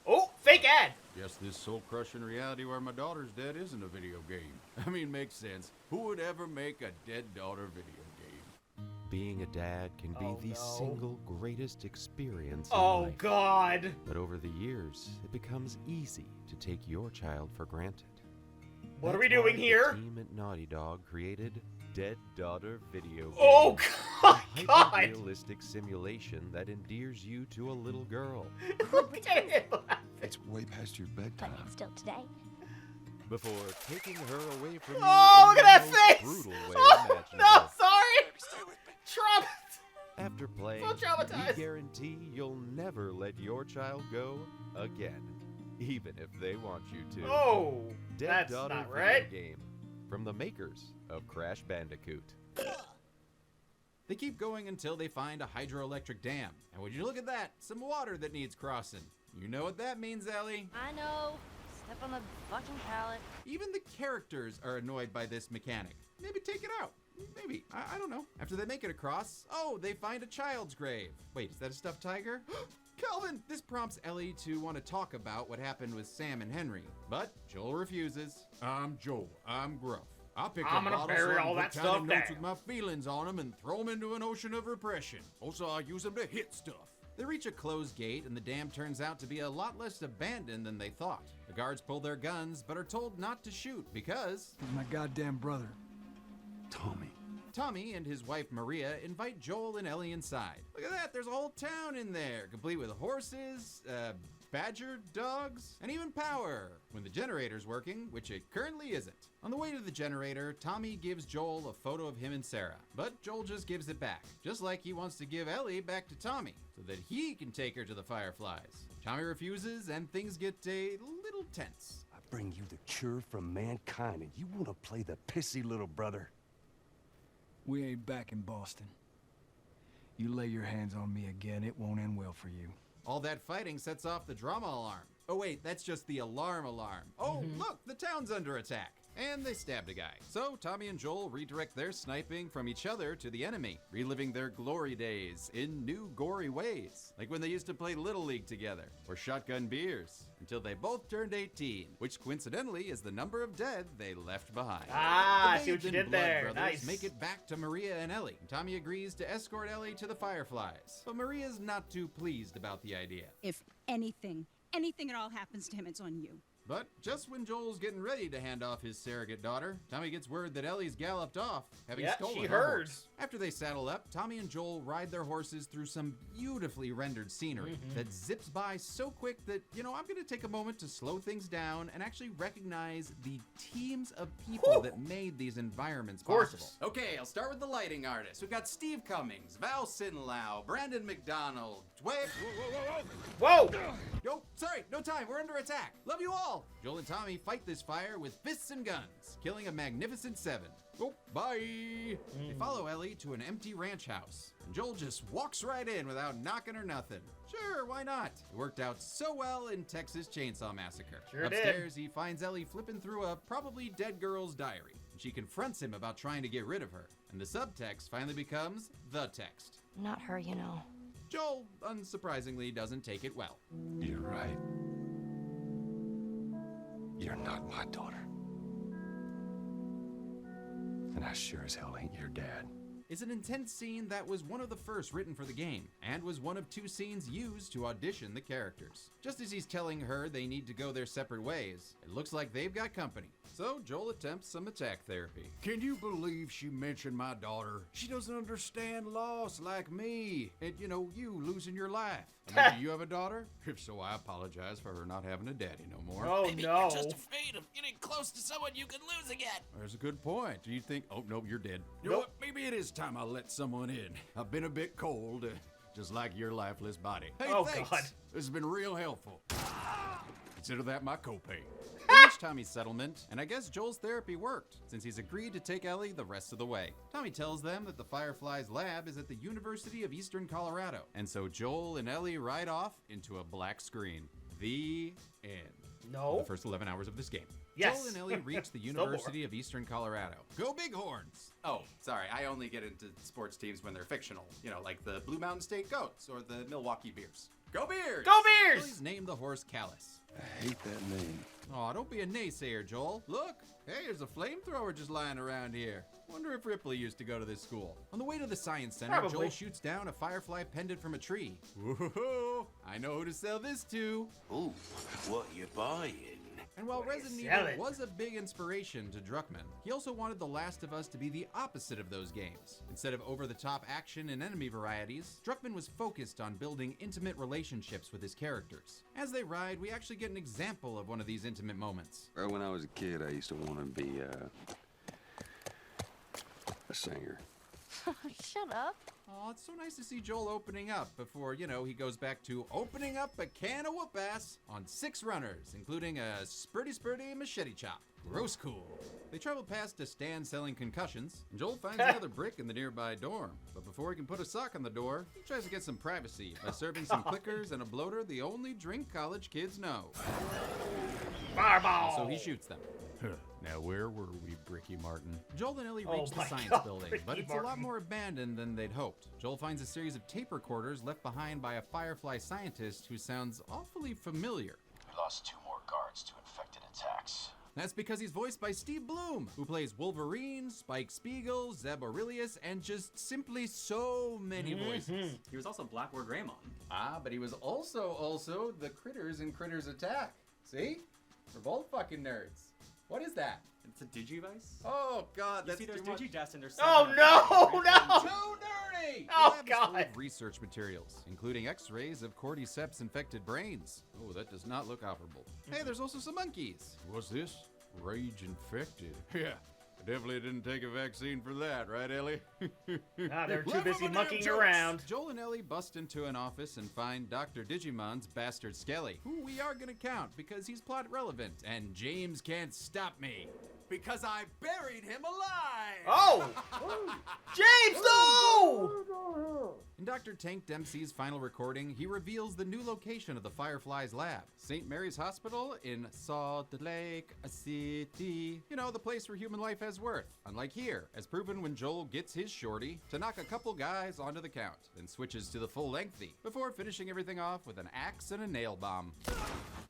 Oh, fake ad. Guess this soul-crushing reality where my daughter's dead isn't a video game. I mean, makes sense. Who would ever make a dead daughter video game? Being a dad can be the single greatest experience in Oh, life. God. But over the years, it becomes easy to take your child for granted. What are we That's doing why here? The team at Naughty Dog created Dead Daughter Video Game. Oh, God. A hyper-realistic simulation that endears you to a little girl. It's way past your bedtime. Still today. Before taking her away from you Oh, in look at the that most face. brutal way Oh, imaginable. no, sorry. Trump. After playing, So traumatized. we guarantee you'll never let your child go again, even if they want you to. Oh, Dead that's Daughter not video right. game from the makers of Crash Bandicoot. They keep going until they find a hydroelectric dam. And would you look at that? Some water that needs crossing. You know what that means, Ellie? I know. Step on the fucking pallet. Even the characters are annoyed by this mechanic. Maybe take it out. Maybe. I don't know. After they make it across, oh, they find a child's grave. Wait, is that a stuffed tiger? Calvin! This prompts Ellie to want to talk about what happened with Sam and Henry. But Joel refuses. I'm Joel. I'm gruff. I'll pick I'm up gonna bottles bury and all put that tiny stuff notes down. with my feelings on them and throw them into an ocean of repression. Also, I'll use them to hit stuff. They reach a closed gate, and the dam turns out to be a lot less abandoned than they thought. The guards pull their guns, but are told not to shoot because... He's my goddamn brother. Tommy. Tommy and his wife Maria invite Joel and Ellie inside. Look at that, there's a whole town in there, complete with horses, badger dogs, and even power, when the generator's working, which it currently isn't. On the way to the generator, Tommy gives Joel a photo of him and Sarah, but Joel just gives it back, just like he wants to give Ellie back to Tommy, so that he can take her to the Fireflies. Tommy refuses, and things get a little tense. I bring you the cure from mankind, and you want to play the pissy little brother? We ain't back in Boston. You lay your hands on me again, it won't end well for you. All that fighting sets off the drama alarm. Oh wait, that's just the alarm. Oh, look, the town's under attack. And they stabbed a guy. So Tommy and Joel redirect their sniping from each other to the enemy, reliving their glory days in new gory ways. Like when they used to play Little League together, or shotgun beers, until they both turned 18, which coincidentally is the number of dead they left behind. Ah, I The see what you bathed in did blood there. brothers Nice. make it back to Maria and Ellie. Tommy agrees to escort Ellie to the Fireflies, but Maria's not too pleased about the idea. If anything at all happens to him, it's on you. But just when Joel's getting ready to hand off his surrogate daughter, Tommy gets word that Ellie's galloped off, having Yeah, stolen she her heard. horse. After they saddle up, Tommy and Joel ride their horses through some beautifully rendered scenery that zips by so quick that, I'm going to take a moment to slow things down and actually recognize the teams of people that made these environments possible. Okay, I'll start with the lighting artists. We've got Steve Cummings, Val Sinlau, Brandon McDonald, Whoa! Yo, sorry, no time. We're under attack. Love you all. Joel and Tommy fight this fire with fists and guns, killing a magnificent 7. Oh, bye. They follow Ellie to an empty ranch house, and Joel just walks right in without knocking or nothing. Sure, why not? It worked out so well in Texas Chainsaw Massacre. Sure did. Upstairs, he finds Ellie flipping through a probably dead girl's diary, and she confronts him about trying to get rid of her. And the subtext finally becomes the text. Not her, you know. Joel, unsurprisingly, doesn't take it well. You're right. You're not my daughter. And I sure as hell ain't your dad. Is an intense scene that was one of the first written for the game, and was one of 2 scenes used to audition the characters. Just as he's telling her they need to go their separate ways, it looks like they've got company. So Joel attempts some attack therapy. Can you believe she mentioned my daughter? She doesn't understand loss like me. And, you losing your life. And do you have a daughter? If so, I apologize for her not having a daddy no more. Oh, Maybe no. you're just afraid of getting close to someone you could lose again. There's a good point. Do you think, oh, no, you're dead. You Nope. know what? Maybe it is time I let someone in. I've been a bit cold, just like your lifeless body. Hey, Oh, thanks. God. This has been real helpful. Consider that my copay. They reach Tommy's settlement, and I guess Joel's therapy worked, since he's agreed to take Ellie the rest of the way. Tommy tells them that the Fireflies lab is at the University of Eastern Colorado, and so Joel and Ellie ride off into a black screen. The end. No. The first 11 hours of this game. Yes. Joel and Ellie reach the Still more. University of Eastern Colorado. Go Bighorns! Oh, sorry, I only get into sports teams when they're fictional. Like the Blue Mountain State Goats or the Milwaukee Bears. Go Bears! Go Bears! Ellie's named the horse Callus. I hate that name. Aw, don't be a naysayer, Joel. Look, hey, there's a flamethrower just lying around here. Wonder if Ripley used to go to this school. On the way to the Science Center, Probably. Joel shoots down a firefly pendant from a tree. Whoa, I know who to sell this to. Ooh, what you buying? And while Resident sell Evil it? was a big inspiration to Druckmann, he also wanted The Last of Us to be the opposite of those games. Instead of over-the-top action and enemy varieties, Druckmann was focused on building intimate relationships with his characters. As they ride, we actually get an example of one of these intimate moments. Well, when I was a kid, I used to want to be a singer. Shut up. Aw, it's so nice to see Joel opening up before, you know, he goes back to opening up a can of whoop-ass on 6 runners, including a spurty machete chop. Gross cool. They travel past a stand selling concussions, and Joel finds another brick in the nearby dorm. But before he can put a sock on the door, he tries to get some privacy by serving some clickers and a bloater, the only drink college kids know. Fireball! So he shoots them. Now where were we, Bricky Martin? Joel and Ellie Oh reach the my science God, building, Ricky but it's a lot Martin. more abandoned than they'd hoped. Joel finds a series of tape recorders left behind by a Firefly scientist who sounds awfully familiar. We lost 2 more guards to infected attacks. That's because he's voiced by Steve Bloom, who plays Wolverine, Spike Spiegel, Zeb Aurelius, and just simply so many voices. He was also Blackboard Raymond. Ah, but he was also the Critters in Critters Attack. See? We're both fucking nerds. What is that? It's a Digivice. Oh God, You that's see, there's too much. Digidest and there's Oh no, no! Too nerdy! Oh, The lab is full God. of research materials, including X-rays of Cordyceps infected brains. Oh, that does not look operable. Hey, there's also some monkeys. What's this? Rage infected. Yeah, I definitely didn't take a vaccine for that, right, Ellie? Ah, they're too Laugh busy over damn monkeying jokes. around. Joel and Ellie bust into an office and find Dr. Digimon's bastard Skelly, who we are gonna count because he's plot relevant, and James can't stop me. Because I buried him alive! Oh! James, no! In Dr. Tank Dempsey's final recording, he reveals the new location of the Fireflies lab, St. Mary's Hospital in Salt Lake City. You know, the place where human life has worth. Unlike here, as proven when Joel gets his shorty to knock a couple guys onto the count, then switches to the full lengthy, before finishing everything off with an axe and a nail bomb.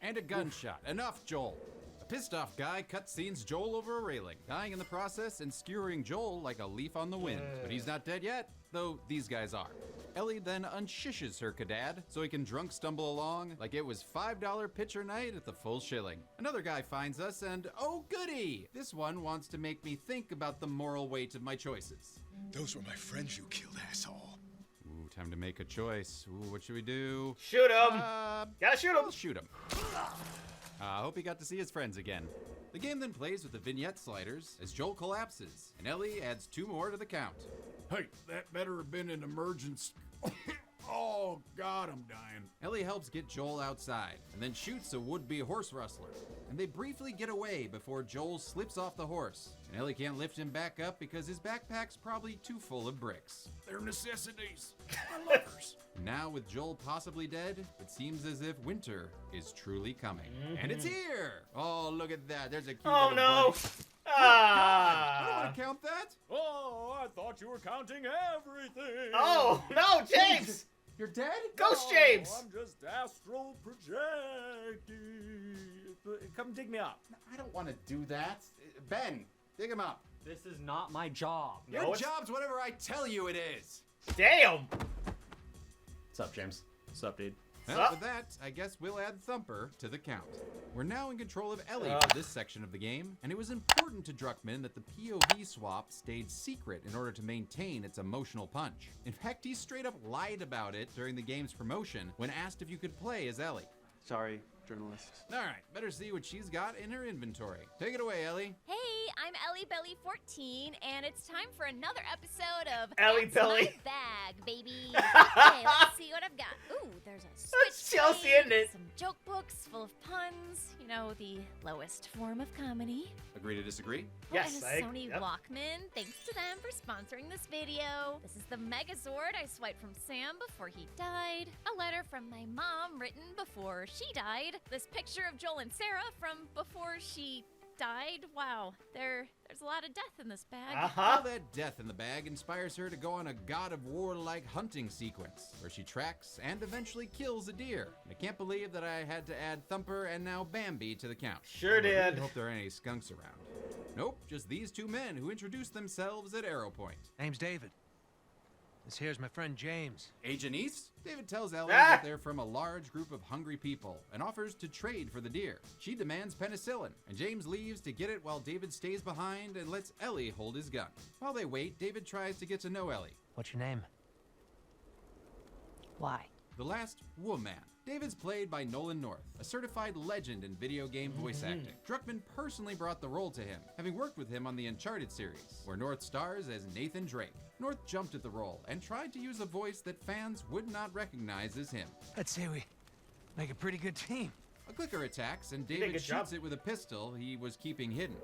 And a gunshot. Enough, Joel. A pissed off guy cutscenes Joel over a railing, dying in the process and skewering Joel like a leaf on the wind. But he's not dead yet, though these guys are. Ellie then unshishes her cadad so he can drunk stumble along like it was $5 pitcher night at the full shilling. Another guy finds us and oh goody! This one wants to make me think about the moral weight of my choices. Those were my friends you killed, asshole. Ooh, time to make a choice. Ooh, what should we do? Shoot him! Gotta shoot him! We'll shoot him. I hope he got to see his friends again. The game then plays with the vignette sliders as Joel collapses, and Ellie adds 2 more to the count. Hey, that better have been an emergency. Oh, God, I'm dying. Ellie helps get Joel outside, and then shoots a would-be horse rustler. And they briefly get away before Joel slips off the horse. And Ellie can't lift him back up because his backpack's probably too full of bricks. They're necessities. My lovers. Now, with Joel possibly dead, it seems as if winter is truly coming. And it's here! Oh, look at that. There's a cute Oh little no! bunny. Ah! I don't want to count that. Oh, I thought you were counting everything. Oh no, James! You're dead? Ghost James! I'm just astral projecting. Come dig me up. I don't want to do that. Ben, dig him up. This is not my job. No, Your it's- job's whatever I tell you it is. Damn! What's up, James? What's up, dude? Well, Sup? with that, I guess we'll add Thumper to the count. We're now in control of Ellie Ugh. for this section of the game, and it was important to Druckmann that the POV swap stayed secret in order to maintain its emotional punch. In fact, he straight up lied about it during the game's promotion when asked if you could play as Ellie. Sorry, journalist. Alright, better see what she's got in her inventory. Take it away, Ellie. Hey, I'm Ellie Belly 14, and it's time for another episode of Ellie That's Belly. My Bag, baby. Okay, let's see what I've got. Ooh, there's a That's switch Chelsea, blade, isn't it? some joke books full of puns. You know, the lowest form of comedy. Agree to disagree? Yes, and a I Sony yep. Walkman. Thanks to them for sponsoring this video. This is the Megazord I swiped from Sam before he died. A letter from my mom written before she died. This picture of Joel and Sarah from before she died. Wow, there's a lot of death in this bag. All that death in the bag inspires her to go on a God of War-like hunting sequence, where she tracks and eventually kills a deer. I can't believe that I had to add Thumper and now Bambi to the count. Sure did. I really hope there aren't any skunks around. Nope, just these 2 men who introduced themselves at Arrow Point. Name's David. This here's my friend James. Agent East? David tells Ellie that they're from a large group of hungry people and offers to trade for the deer. She demands penicillin, and James leaves to get it while David stays behind and lets Ellie hold his gun. While they wait, David tries to get to know Ellie. What's your name? Why? The Last Woman. David's played by Nolan North, a certified legend in video game voice acting. Druckmann personally brought the role to him, having worked with him on the Uncharted series, where North stars as Nathan Drake. North jumped at the role and tried to use a voice that fans would not recognize as him. I'd say we make a pretty good team. A clicker attacks, and did a David good shoots job. it with a pistol he was keeping hidden.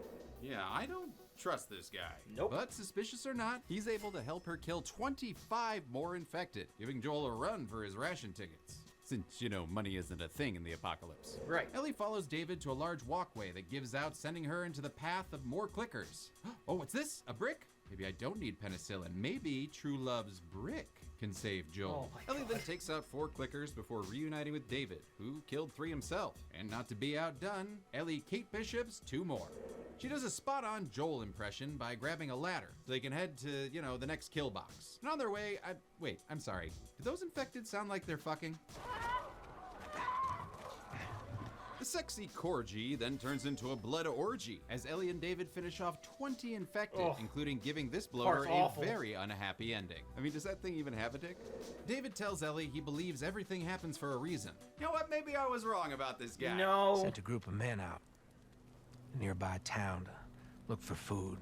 Yeah, I don't trust this guy. Nope. But suspicious or not, he's able to help her kill 25 more infected, giving Joel a run for his ration tickets. Since, you know, money isn't a thing in the apocalypse. Right. Ellie follows David to a large walkway that gives out, sending her into the path of more clickers. Oh, what's this? A brick? Maybe I don't need penicillin. Maybe True Love's brick can save Joel. Oh my Ellie God. then takes out 4 clickers before reuniting with David, who killed 3 himself. And not to be outdone, Ellie Kate Bishop's 2 more. She does a spot-on Joel impression by grabbing a ladder so they can head to, you know, the next kill box. And on their way, wait, I'm sorry. Did those infected sound like they're fucking? The sexy Corgi then turns into a blood orgy as Ellie and David finish off 20 infected, Ugh. including giving this bloater Part's a awful. very unhappy ending. I mean, does that thing even have a dick? David tells Ellie he believes everything happens for a reason. You know what? Maybe I was wrong about this guy. No. Sent a group of men out. A nearby town to look for food.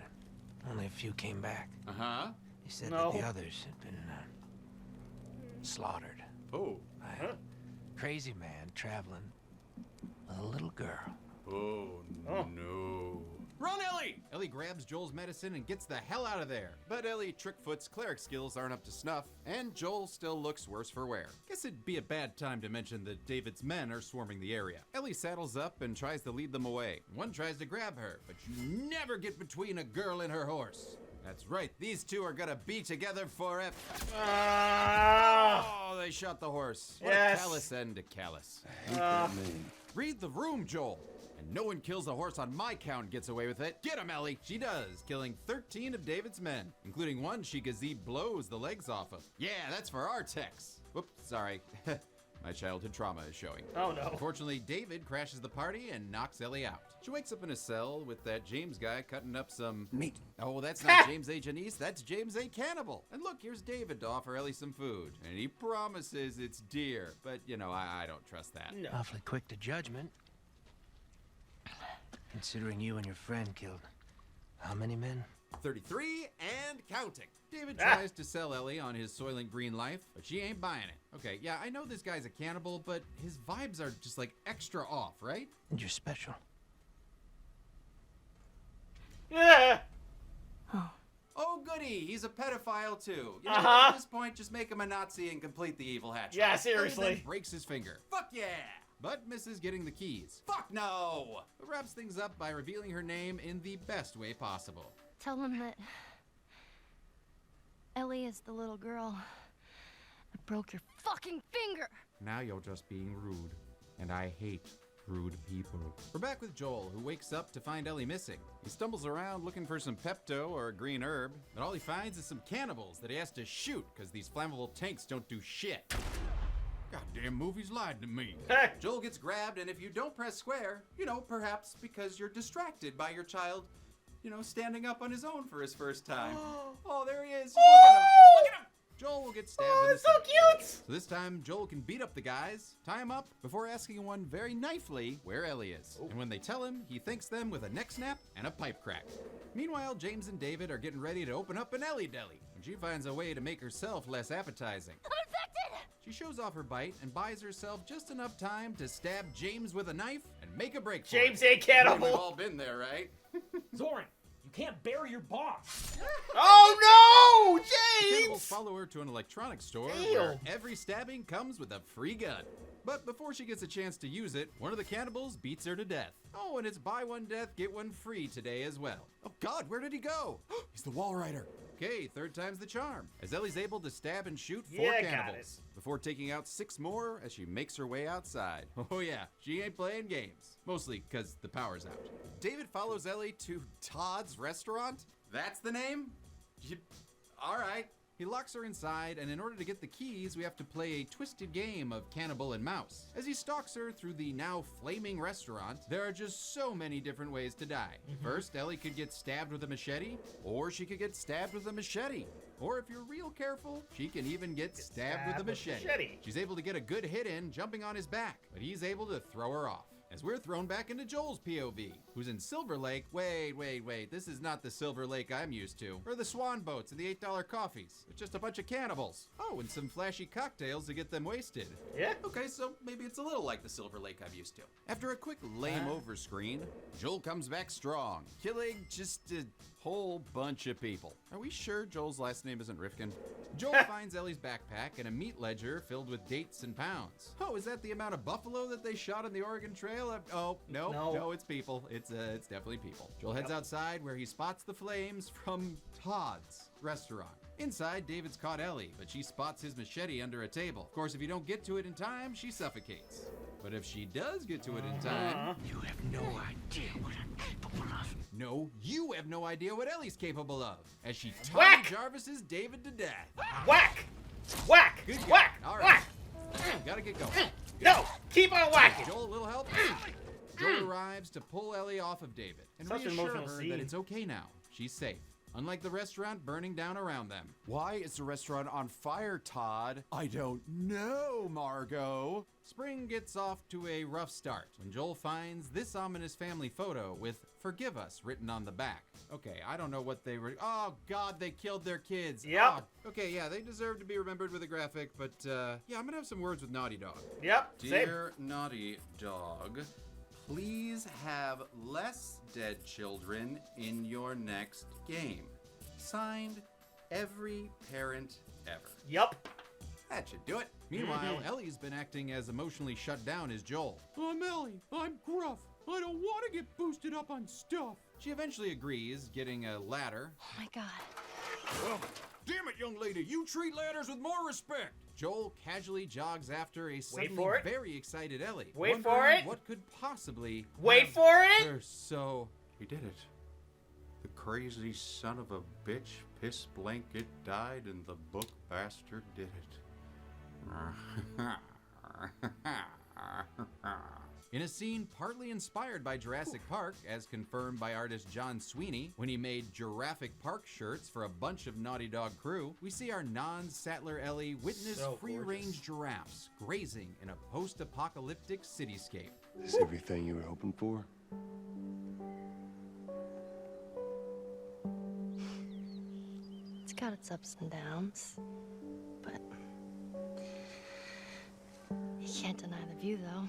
Only a few came back. Uh-huh. They said No. that the others had been slaughtered Oh. by a crazy man traveling with a little girl. Oh, no. Run, Ellie! Ellie grabs Joel's medicine and gets the hell out of there. But Ellie Trickfoot's cleric skills aren't up to snuff, and Joel still looks worse for wear. Guess it'd be a bad time to mention that David's men are swarming the area. Ellie saddles up and tries to lead them away. One tries to grab her, but you never get between a girl and her horse. That's right, these two are gonna be together forever. Oh, they shot the horse. What Yes. a callous end to callous. Hate that name. Read the room, Joel. And no one kills a horse on my count and gets away with it. Get him, Ellie. She does, killing 13 of David's men, including one she gazee blows the legs off of. Yeah, that's for our techs. Whoops, sorry. My childhood trauma is showing. Oh, no. Unfortunately, David crashes the party and knocks Ellie out. She wakes up in a cell with that James guy cutting up some Meat. Oh, that's not James A. Janice, that's James A. Cannibal. And look, here's David to offer Ellie some food. And he promises it's deer. But, you know, I don't trust that. No. Awfully quick to judgment. Considering you and your friend killed how many men? 33 and counting. David tries to sell Ellie on his Soylent Green life, but she ain't buying it. Okay, yeah, I know this guy's a cannibal, but his vibes are just like extra off, right? And you're special. Yeah. Oh, goody, he's a pedophile too. You know, Uh-huh. at this point, just make him a Nazi and complete the evil hatch. Yeah, Ellie seriously. then breaks his finger. Fuck yeah! But misses getting the keys. Fuck no! But wraps things up by revealing her name in the best way possible. Tell them that Ellie is the little girl that broke your fucking finger. Now you're just being rude, and I hate rude people. We're back with Joel, who wakes up to find Ellie missing. He stumbles around looking for some Pepto or a green herb, but all he finds is some cannibals that he has to shoot because these flammable tanks don't do shit. Goddamn movies lied to me. Joel gets grabbed, and if you don't press square, you know, perhaps because you're distracted by your child, you know, standing up on his own for his first time. Oh, there he is. Just look at him. Look at him. Joel will get stabbed in the it's so stomach. cute. So this time, Joel can beat up the guys, tie them up, before asking one very knifely where Ellie is. And when they tell him, he thanks them with a neck snap and a pipe crack. Meanwhile, James and David are getting ready to open up an Ellie deli, and she finds a way to make herself less appetizing. I'm infected! She shows off her bite and buys herself just enough time to stab James with a knife and make a break for it. James A. Cannibal. We've all been there, right? Zoran, you can't bury your boss. Oh no, The James! cannibals follow her to an electronics store Damn. where every stabbing comes with a free gun. But before she gets a chance to use it, one of the cannibals beats her to death. Oh, and it's buy one death, get one free today as well. Oh God, where did he go? He's the wall rider. Okay, third time's the charm, as Ellie's able to stab and shoot 4 Yeah, got cannibals, before taking out 6 more as she makes her way outside. Oh yeah, she ain't playing games. Mostly because the power's out. David follows Ellie to Todd's restaurant? That's the name? All right. He locks her inside, and in order to get the keys, we have to play a twisted game of cannibal and mouse. As he stalks her through the now flaming restaurant, there are just so many different ways to die. First, Ellie could get stabbed with a machete, or she could get stabbed with a machete. Or if you're real careful, she can even get stabbed with a machete. She's able to get a good hit in, jumping on his back, but he's able to throw her off. as we're thrown back into Joel's POV, who's in Silver Lake. Wait, this is not the Silver Lake I'm used to. Or the swan boats and the $8 coffees. It's just a bunch of cannibals. Oh, and some flashy cocktails to get them wasted. Yeah. Okay, so maybe it's a little like the Silver Lake I'm used to. After a quick lame over screen, Joel comes back strong, killing just a whole bunch of people. Are we sure Joel's last name isn't Rifkin? Joel finds Ellie's backpack and a meat ledger filled with dates and pounds. Oh, is that the amount of buffalo that they shot on the Oregon Trail? Oh, no, it's people. It's definitely people. Joel heads outside where he spots the flames from Todd's restaurant. Inside, David's caught Ellie, but she spots his machete under a table. Of course, if you don't get to it in time, she suffocates. But if she does get to it in time... You have no idea what I'm capable of. No, you have no idea what Ellie's capable of, as she Whack! Jarvis's David to death. Whack! Whack! Good job. Whack! All right. Whack! Gotta get going. No! Keep on whacking! Joel, a little help? Joel arrives to pull Ellie off of David and Such an reassure emotional her scene. that it's okay now. She's safe. Unlike the restaurant burning down around them. Why is the restaurant on fire, Todd? I don't know, Margot. Spring gets off to a rough start when Joel finds this ominous family photo with "Forgive us" written on the back. Okay, I don't know what they were. Oh, God, they killed their kids. Yep. Oh, okay, yeah, they deserve to be remembered with a graphic, but yeah, I'm gonna have some words with Naughty Dog. Yep, Dear Naughty Dog, please have less dead children in your next game. Signed, every parent ever. Yep. That should do it. Meanwhile, Ellie's been acting as emotionally shut down as Joel. I'm Ellie. I'm gruff. I don't want to get boosted up on stuff. She eventually agrees, getting a ladder. Oh my god. Oh, damn it, young lady. You treat ladders with more respect. Joel casually jogs after a suddenly for it. very excited Ellie. Wait for wondering it. What could possibly Wait have for it. her so... He did it. The crazy son of a bitch, piss blanket died, and the book bastard did it. In a scene partly inspired by Jurassic Park, as confirmed by artist John Sweeney when he made Jurassic Park shirts for a bunch of Naughty Dog crew, we see our non-Sattler Ellie witness So free-range giraffes grazing in a post-apocalyptic cityscape. Is this everything you were hoping for? It's got its ups and downs, but you can't deny the view, though.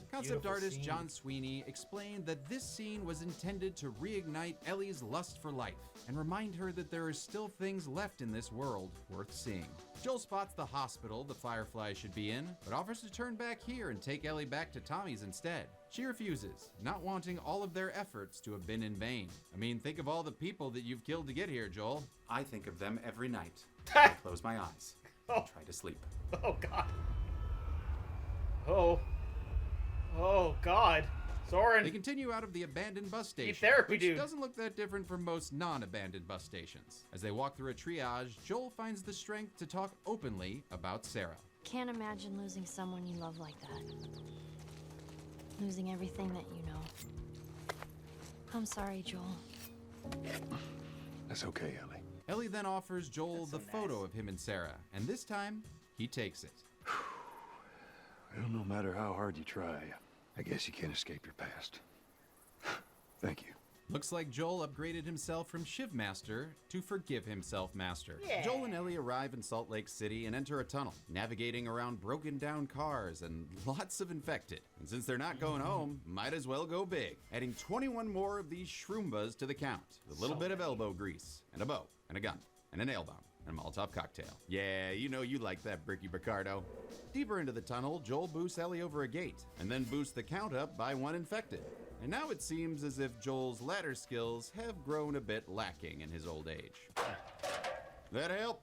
Concept beautiful artist scene. John Sweeney explained that this scene was intended to reignite Ellie's lust for life and remind her that there are still things left in this world worth seeing. Joel spots the hospital the Firefly should be in, but offers to turn back here and take Ellie back to Tommy's instead. She refuses, not wanting all of their efforts to have been in vain. I mean, think of all the people that you've killed to get here, Joel. I think of them every night. I close my eyes and try to sleep. Oh, God. Oh, God. Soren. They continue out of the abandoned bus station, therapy, which dude. doesn't look that different from most non-abandoned bus stations. As they walk through a triage, Joel finds the strength to talk openly about Sarah. Can't imagine losing someone you love like that. Losing everything that you know. I'm sorry, Joel. That's okay, Ellie. Ellie then offers Joel the photo of him and Sarah, and this time, he takes it. Well, no matter how hard you try, I guess you can't escape your past. Thank you. Looks like Joel upgraded himself from Shiv Master to Forgive Himself Master. Yeah. Joel and Ellie arrive in Salt Lake City and enter a tunnel, navigating around broken down cars and lots of infected. And since they're not going home, might as well go big, adding 21 more of these shroombas to the count, with a little bit of elbow grease, and a bow, and a gun, and a nail bomb, and a Molotov cocktail. Yeah, you know you like that, Bricky Ricardo. Deeper into the tunnel, Joel boosts Ellie over a gate, and then boosts the count up by one infected. And now it seems as if Joel's ladder skills have grown a bit lacking in his old age. That help?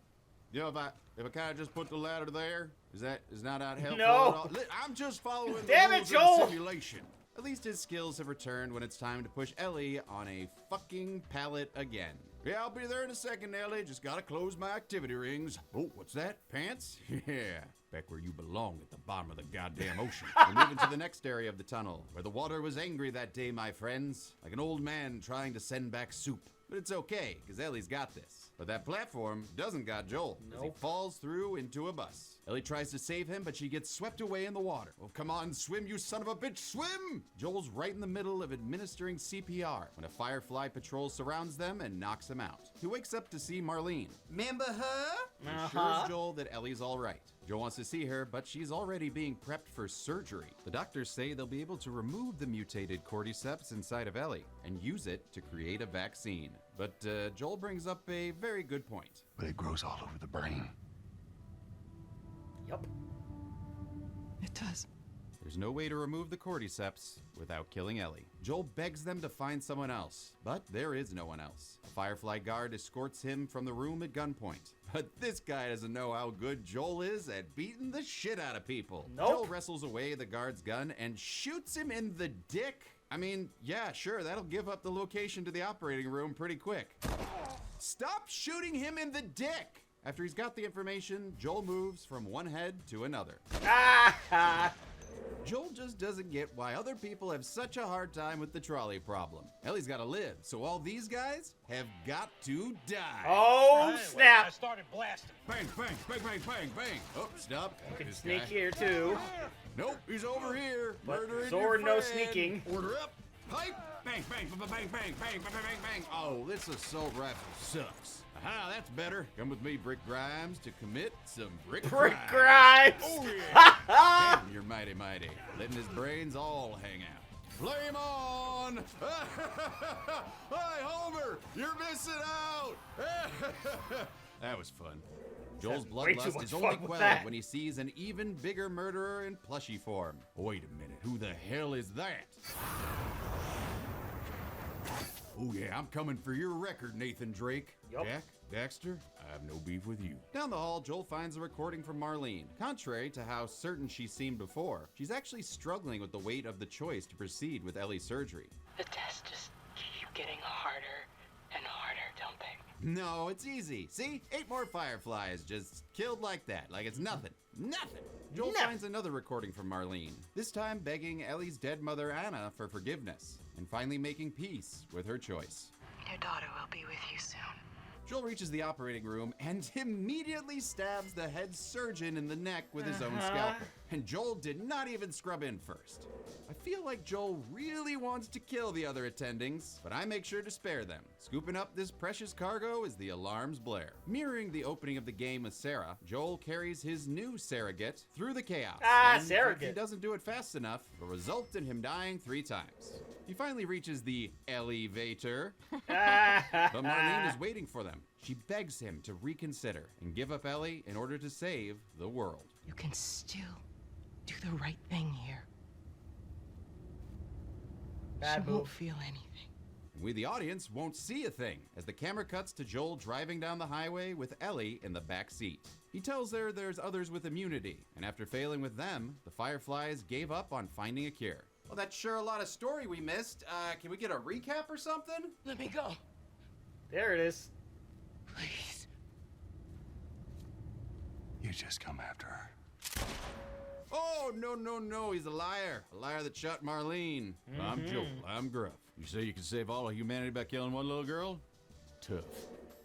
You know, if I kind of just put the ladder there, is not helpful No. at all? I'm just following Damn the it, rules Joel! of the simulation. At least his skills have returned when it's time to push Ellie on a fucking pallet again. Yeah, I'll be there in a second, Ellie. Just gotta close my activity rings. Oh, what's that? Pants? Yeah. Back where you belong, at the bottom of the goddamn ocean. We're moving to the next area of the tunnel, where the water was angry that day, my friends. Like an old man trying to send back soup. But it's okay, because Ellie's got this. But that platform doesn't got Joel, as he falls through into a bus. Ellie tries to save him, but she gets swept away in the water. Oh, come on, swim, you son of a bitch, swim! Joel's right in the middle of administering CPR when a Firefly patrol surrounds them and knocks him out. He wakes up to see Marlene. Remember her? Assures Joel that Ellie's all right. Joel wants to see her, but she's already being prepped for surgery. The doctors say they'll be able to remove the mutated cordyceps inside of Ellie and use it to create a vaccine. But Joel brings up a very good point. But it grows all over the brain. Yup. It does. There's no way to remove the cordyceps without killing Ellie. Joel begs them to find someone else, but there is no one else. A Firefly guard escorts him from the room at gunpoint. But this guy doesn't know how good Joel is at beating the shit out of people. Nope. Joel wrestles away the guard's gun and shoots him in the dick. I mean, yeah, sure, that'll give up the location to the operating room pretty quick. Stop shooting him in the dick! After he's got the information, Joel moves from one head to another. Joel just doesn't get why other people have such a hard time with the trolley problem. Ellie's gotta live, so all these guys have got to die. Oh, snap! I started blasting. Bang, bang, bang, bang, bang, bang. Oh, stop. You can This sneak guy. here, too. Nope, he's over here. But Murdering sword, your no friend. sneaking. Order up. Pipe. Bang, bang, bang, bang, bang, bang, bang, bang, bang. Oh, this assault rifle sucks. Aha, that's better. Come with me, Brick Grimes, to commit some brick Grimes. Oh, yeah. Damn, you're mighty, mighty. Letting his brains all hang out. Flame on! Hi, Homer! You're missing out! That was fun. Joel's way too bloodlust much is fun only with quelled that. when he sees an even bigger murderer in plushie form. Wait a minute, who the hell is that? Oh yeah, I'm coming for your record, Nathan Drake. Yup. Jack, Baxter, I have no beef with you. Down the hall, Joel finds a recording from Marlene. Contrary to how certain she seemed before, she's actually struggling with the weight of the choice to proceed with Ellie's surgery. The tests just keep getting harder and harder, don't they? No, it's easy. See? 8 more Fireflies just killed like that, like it's nothing. Nothing! Joel finds another recording from Marlene, this time begging Ellie's dead mother Anna for forgiveness, and finally making peace with her choice. Your daughter will be with you soon. Joel reaches the operating room and immediately stabs the head surgeon in the neck with his own scalpel. And Joel did not even scrub in first. I feel like Joel really wants to kill the other attendings, but I make sure to spare them. Scooping up this precious cargo as the alarms blare. Mirroring the opening of the game with Sarah, Joel carries his new surrogate through the chaos. And surrogate. if he doesn't do it fast enough, it'll result in him dying 3 times. He finally reaches the elevator, but Marlene is waiting for them. She begs him to reconsider and give up Ellie in order to save the world. You can still do the right thing here. Bad She won't move. feel anything. We, the audience, won't see a thing as the camera cuts to Joel driving down the highway with Ellie in the back seat. He tells her there's others with immunity, and after failing with them, the Fireflies gave up on finding a cure. Well, that's sure a lot of story we missed. Can we get a recap or something? Let me go. There it is. Please. You just come after her. Oh, no, no, no, he's a liar. A liar that shot Marlene. I'm Joel, I'm gruff. You say you can save all of humanity by killing one little girl? Tough.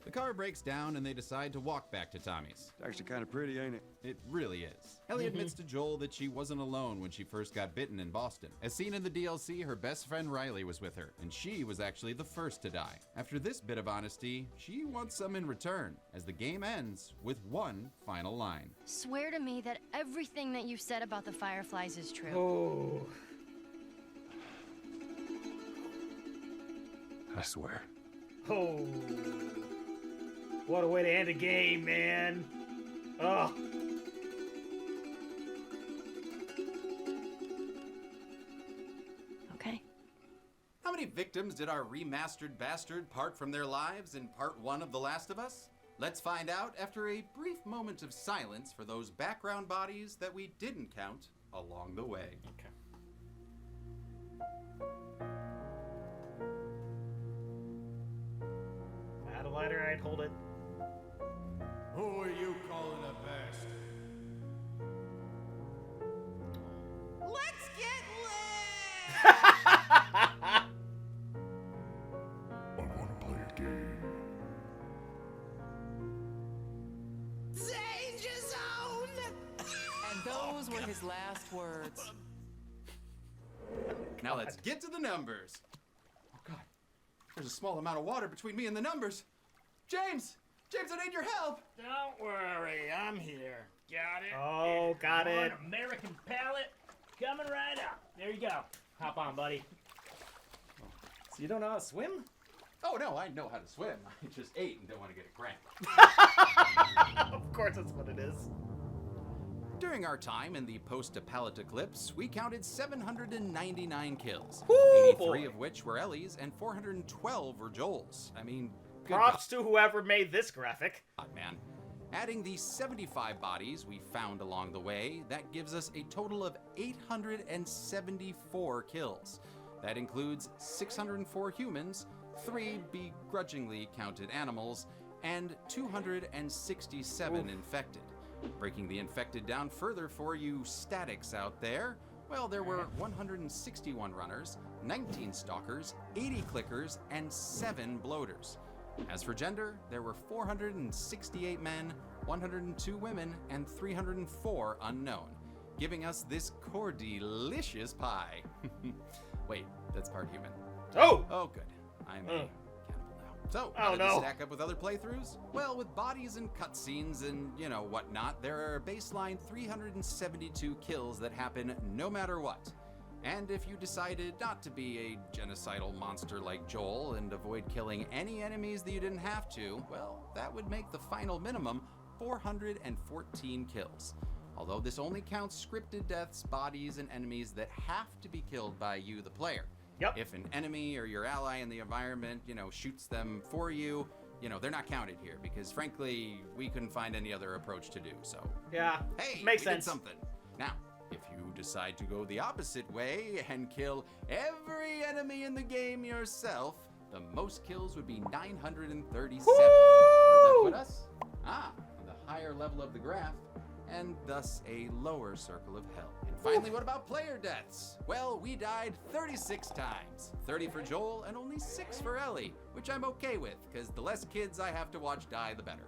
The car breaks down and they decide to walk back to Tommy's. It's actually kind of pretty, ain't it? It really is. Ellie admits to Joel that she wasn't alone when she first got bitten in Boston. As seen in the DLC, her best friend Riley was with her, and she was actually the first to die. After this bit of honesty, she wants some in return, as the game ends with one final line. Swear to me that everything that you've said about the Fireflies is true. Oh. I swear. Oh. What a way to end a game, man. Oh. Okay. How many victims did our remastered bastard part from their lives in part 1 of The Last of Us? Let's find out after a brief moment of silence for those background bodies that we didn't count along the way. Okay. If I had a lighter, I'd hold it. Who are you calling a bastard? Let's get lit! I want to play a game. his last words. Now let's get to the numbers. Oh God, there's a small amount of water between me and the numbers. James, I need your help. Don't worry, I'm here. Got it? Oh, got it. One American pallet coming right up. There you go. Hop on, buddy. So you don't know how to swim? Oh no, I know how to swim. I just ate and don't want to get a cramp. Of course that's what it is. During our time in the post-apocalypse, we counted 799 kills, Woo, 83 boy. of which were Ellie's and 412 were Joel's. I mean, good Props to whoever made this graphic. God, man. Adding the 75 bodies we found along the way, that gives us a total of 874 kills. That includes 604 humans, 3 begrudgingly counted animals, and 267 infected. Breaking the infected down further for you statics out there, well, there were 161 runners, 19 stalkers, 80 clickers, and 7 bloaters. As for gender, there were 468 men, 102 women, and 304 unknown, giving us this delicious pie. Wait, that's part human. Oh! Oh, good. I'm a cannibal now. So, Oh, how did this no. stack up with other playthroughs? Well, with bodies and cutscenes and, you know, whatnot, there are a baseline 372 kills that happen no matter what. And if you decided not to be a genocidal monster like Joel and avoid killing any enemies that you didn't have to, well, that would make the final minimum 414 kills. Although this only counts scripted deaths, bodies, and enemies that have to be killed by you, the player. Yep. If an enemy or your ally in the environment, you know, shoots them for you, you know, they're not counted here because, frankly, we couldn't find any other approach to do so. Yeah, Hey, makes we did sense. something. Now, if you decide to go the opposite way and kill every enemy in the game yourself, the most kills would be 937. Where that put us? On the higher level of the graph, and thus a lower circle of hell. And finally, what about player deaths? Well, we died 36 times. 30 for Joel and only 6 for Ellie, which I'm okay with, because the less kids I have to watch die, the better.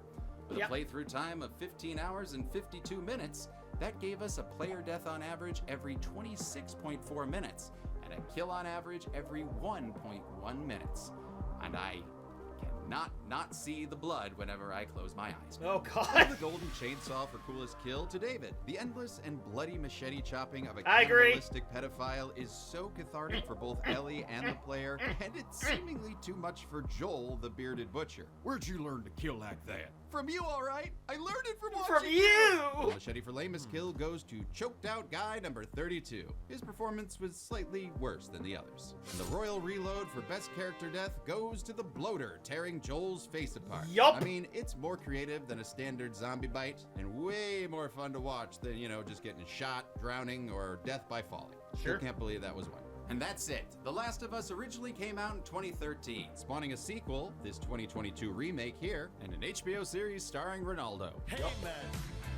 With a playthrough time of 15 hours and 52 minutes, that gave us a player death on average every 26.4 minutes, and a kill on average every 1.1 minutes. And I cannot not see the blood whenever I close my eyes. Oh, From God. the golden chainsaw for coolest kill to David, the endless and bloody machete chopping of a I agree. cannibalistic pedophile is so cathartic for both Ellie and the player, and it's seemingly too much for Joel, the bearded butcher. Where'd you learn to kill like that? From you, all right. I learned it from watching From you! The machete for lamest kill goes to choked out guy number 32. His performance was slightly worse than the others. And the royal reload for best character death goes to the bloater, tearing Joel's face apart. Yup. I mean, it's more creative than a standard zombie bite, and way more fun to watch than, you know, just getting shot, drowning, or death by falling. Sure. Still can't believe that was one. And that's it. The Last of Us originally came out in 2013, spawning a sequel, this 2022 remake here, and an HBO series starring Ronaldo. Hey man,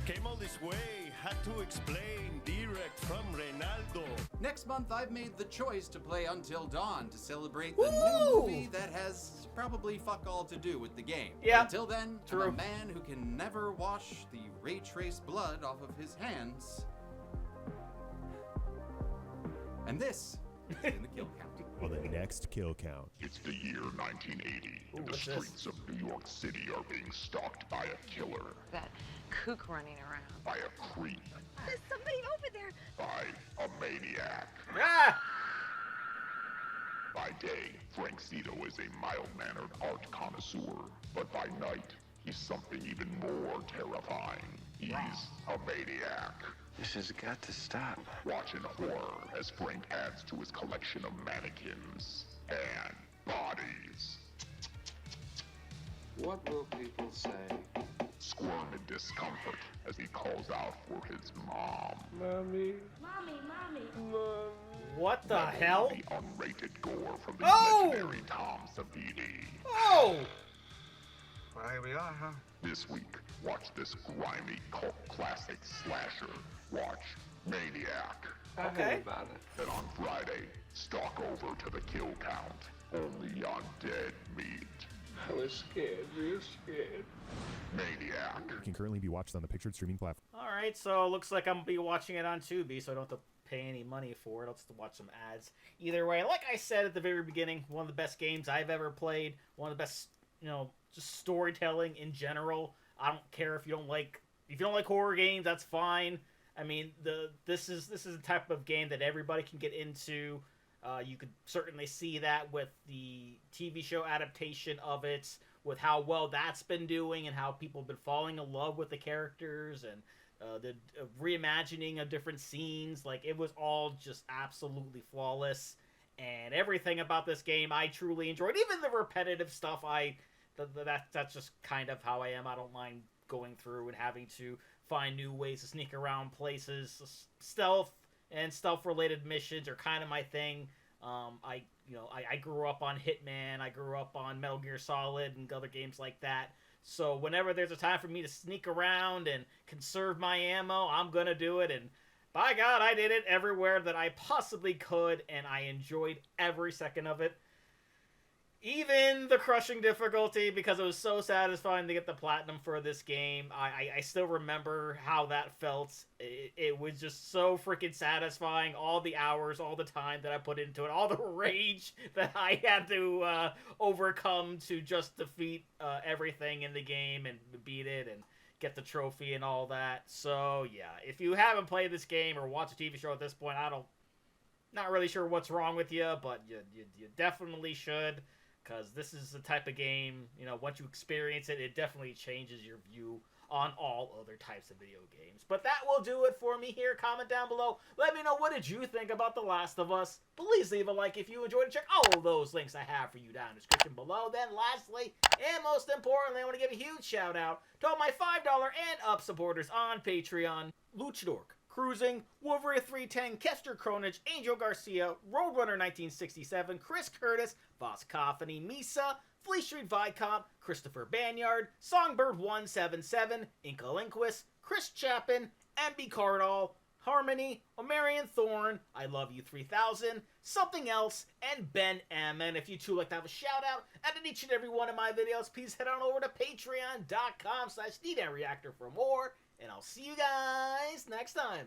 came all this way, had to explain direct from Ronaldo. Next month, I've made the choice to play Until Dawn to celebrate the new Woo! movie that has probably fuck all to do with the game. Yeah, Until then, true. I'm a man who can never wash the ray trace blood off of his hands. And this has been the kill count. On the next kill count. It's the year 1980, and the what's this? streets of New York City are being stalked by a killer, That kook running around. by a creep, There's somebody over there. by a maniac. Ah! By day, Frank Zito is a mild-mannered art connoisseur, but by night, he's something even more terrifying. He's a maniac. This has got to stop. Watch in horror as Frank adds to his collection of mannequins and bodies. What will people say? Squirm in discomfort as he calls out for his mom. Mommy. Mommy, mommy. What the hell? The unrated gore from the Oh! legendary Tom Savini. Oh! Well, here we are, huh? This week, watch this grimy cult classic slasher. Watch Maniac. I heard about it. And on Friday, stalk over to the kill count. Only on Dead Meat. I was scared, real scared. Maniac. It can currently be watched on the pictured streaming platform. Alright, so it looks like I'm going to be watching it on Tubi, so I don't have to pay any money for it. I'll just watch some ads. Either way, like I said at the very beginning, one of the best games I've ever played. One of the best, just storytelling in general. I don't care if you don't like horror games, that's fine. I mean, this is the type of game that everybody can get into. You could certainly see that with the TV show adaptation of it, with how well that's been doing and how people have been falling in love with the characters and the reimagining of different scenes. Like, it was all just absolutely flawless. And everything about this game I truly enjoyed. Even the repetitive stuff, that's just kind of how I am. I don't mind going through and having to find new ways to sneak around places. Stealth and stealth-related missions are kind of my thing. I grew up on Hitman, I grew up on Metal Gear Solid and other games like that. So whenever there's a time for me to sneak around and conserve my ammo, I'm gonna do it. And by God, I did it everywhere that I possibly could, and I enjoyed every second of it. Even the crushing difficulty, because it was so satisfying to get the platinum for this game. I still remember how that felt. It was just so freaking satisfying. All the hours, all the time that I put into it, all the rage that I had to overcome to just defeat everything in the game and beat it and get the trophy and all that. So yeah, if you haven't played this game or watched a TV show at this point, not really sure what's wrong with you, but you definitely should. Because this is the type of game, once you experience it, it definitely changes your view on all other types of video games. But that will do it for me here. Comment down below. Let me know, what did you think about The Last of Us? Please leave a like if you enjoyed it. Check all of those links I have for you down in the description below. Then lastly, and most importantly, I want to give a huge shout out to all my $5 and up supporters on Patreon. Luchador, Cruising, Wolverine 310, Kester Kronich, Angel Garcia, Roadrunner 1967, Chris Curtis, Voss Coffany, Misa, Flea Street Vicomp, Christopher Banyard, Songbird 177, Inca Linquist, Chris Chapin, MB Cardall, Harmony, Omarion Thorne, I Love You 3000, Something Else, and Ben M. And if you too like to have a shout out at each and every one of my videos, please head on over to patreon.com/AdikTheOne for more. And I'll see you guys next time.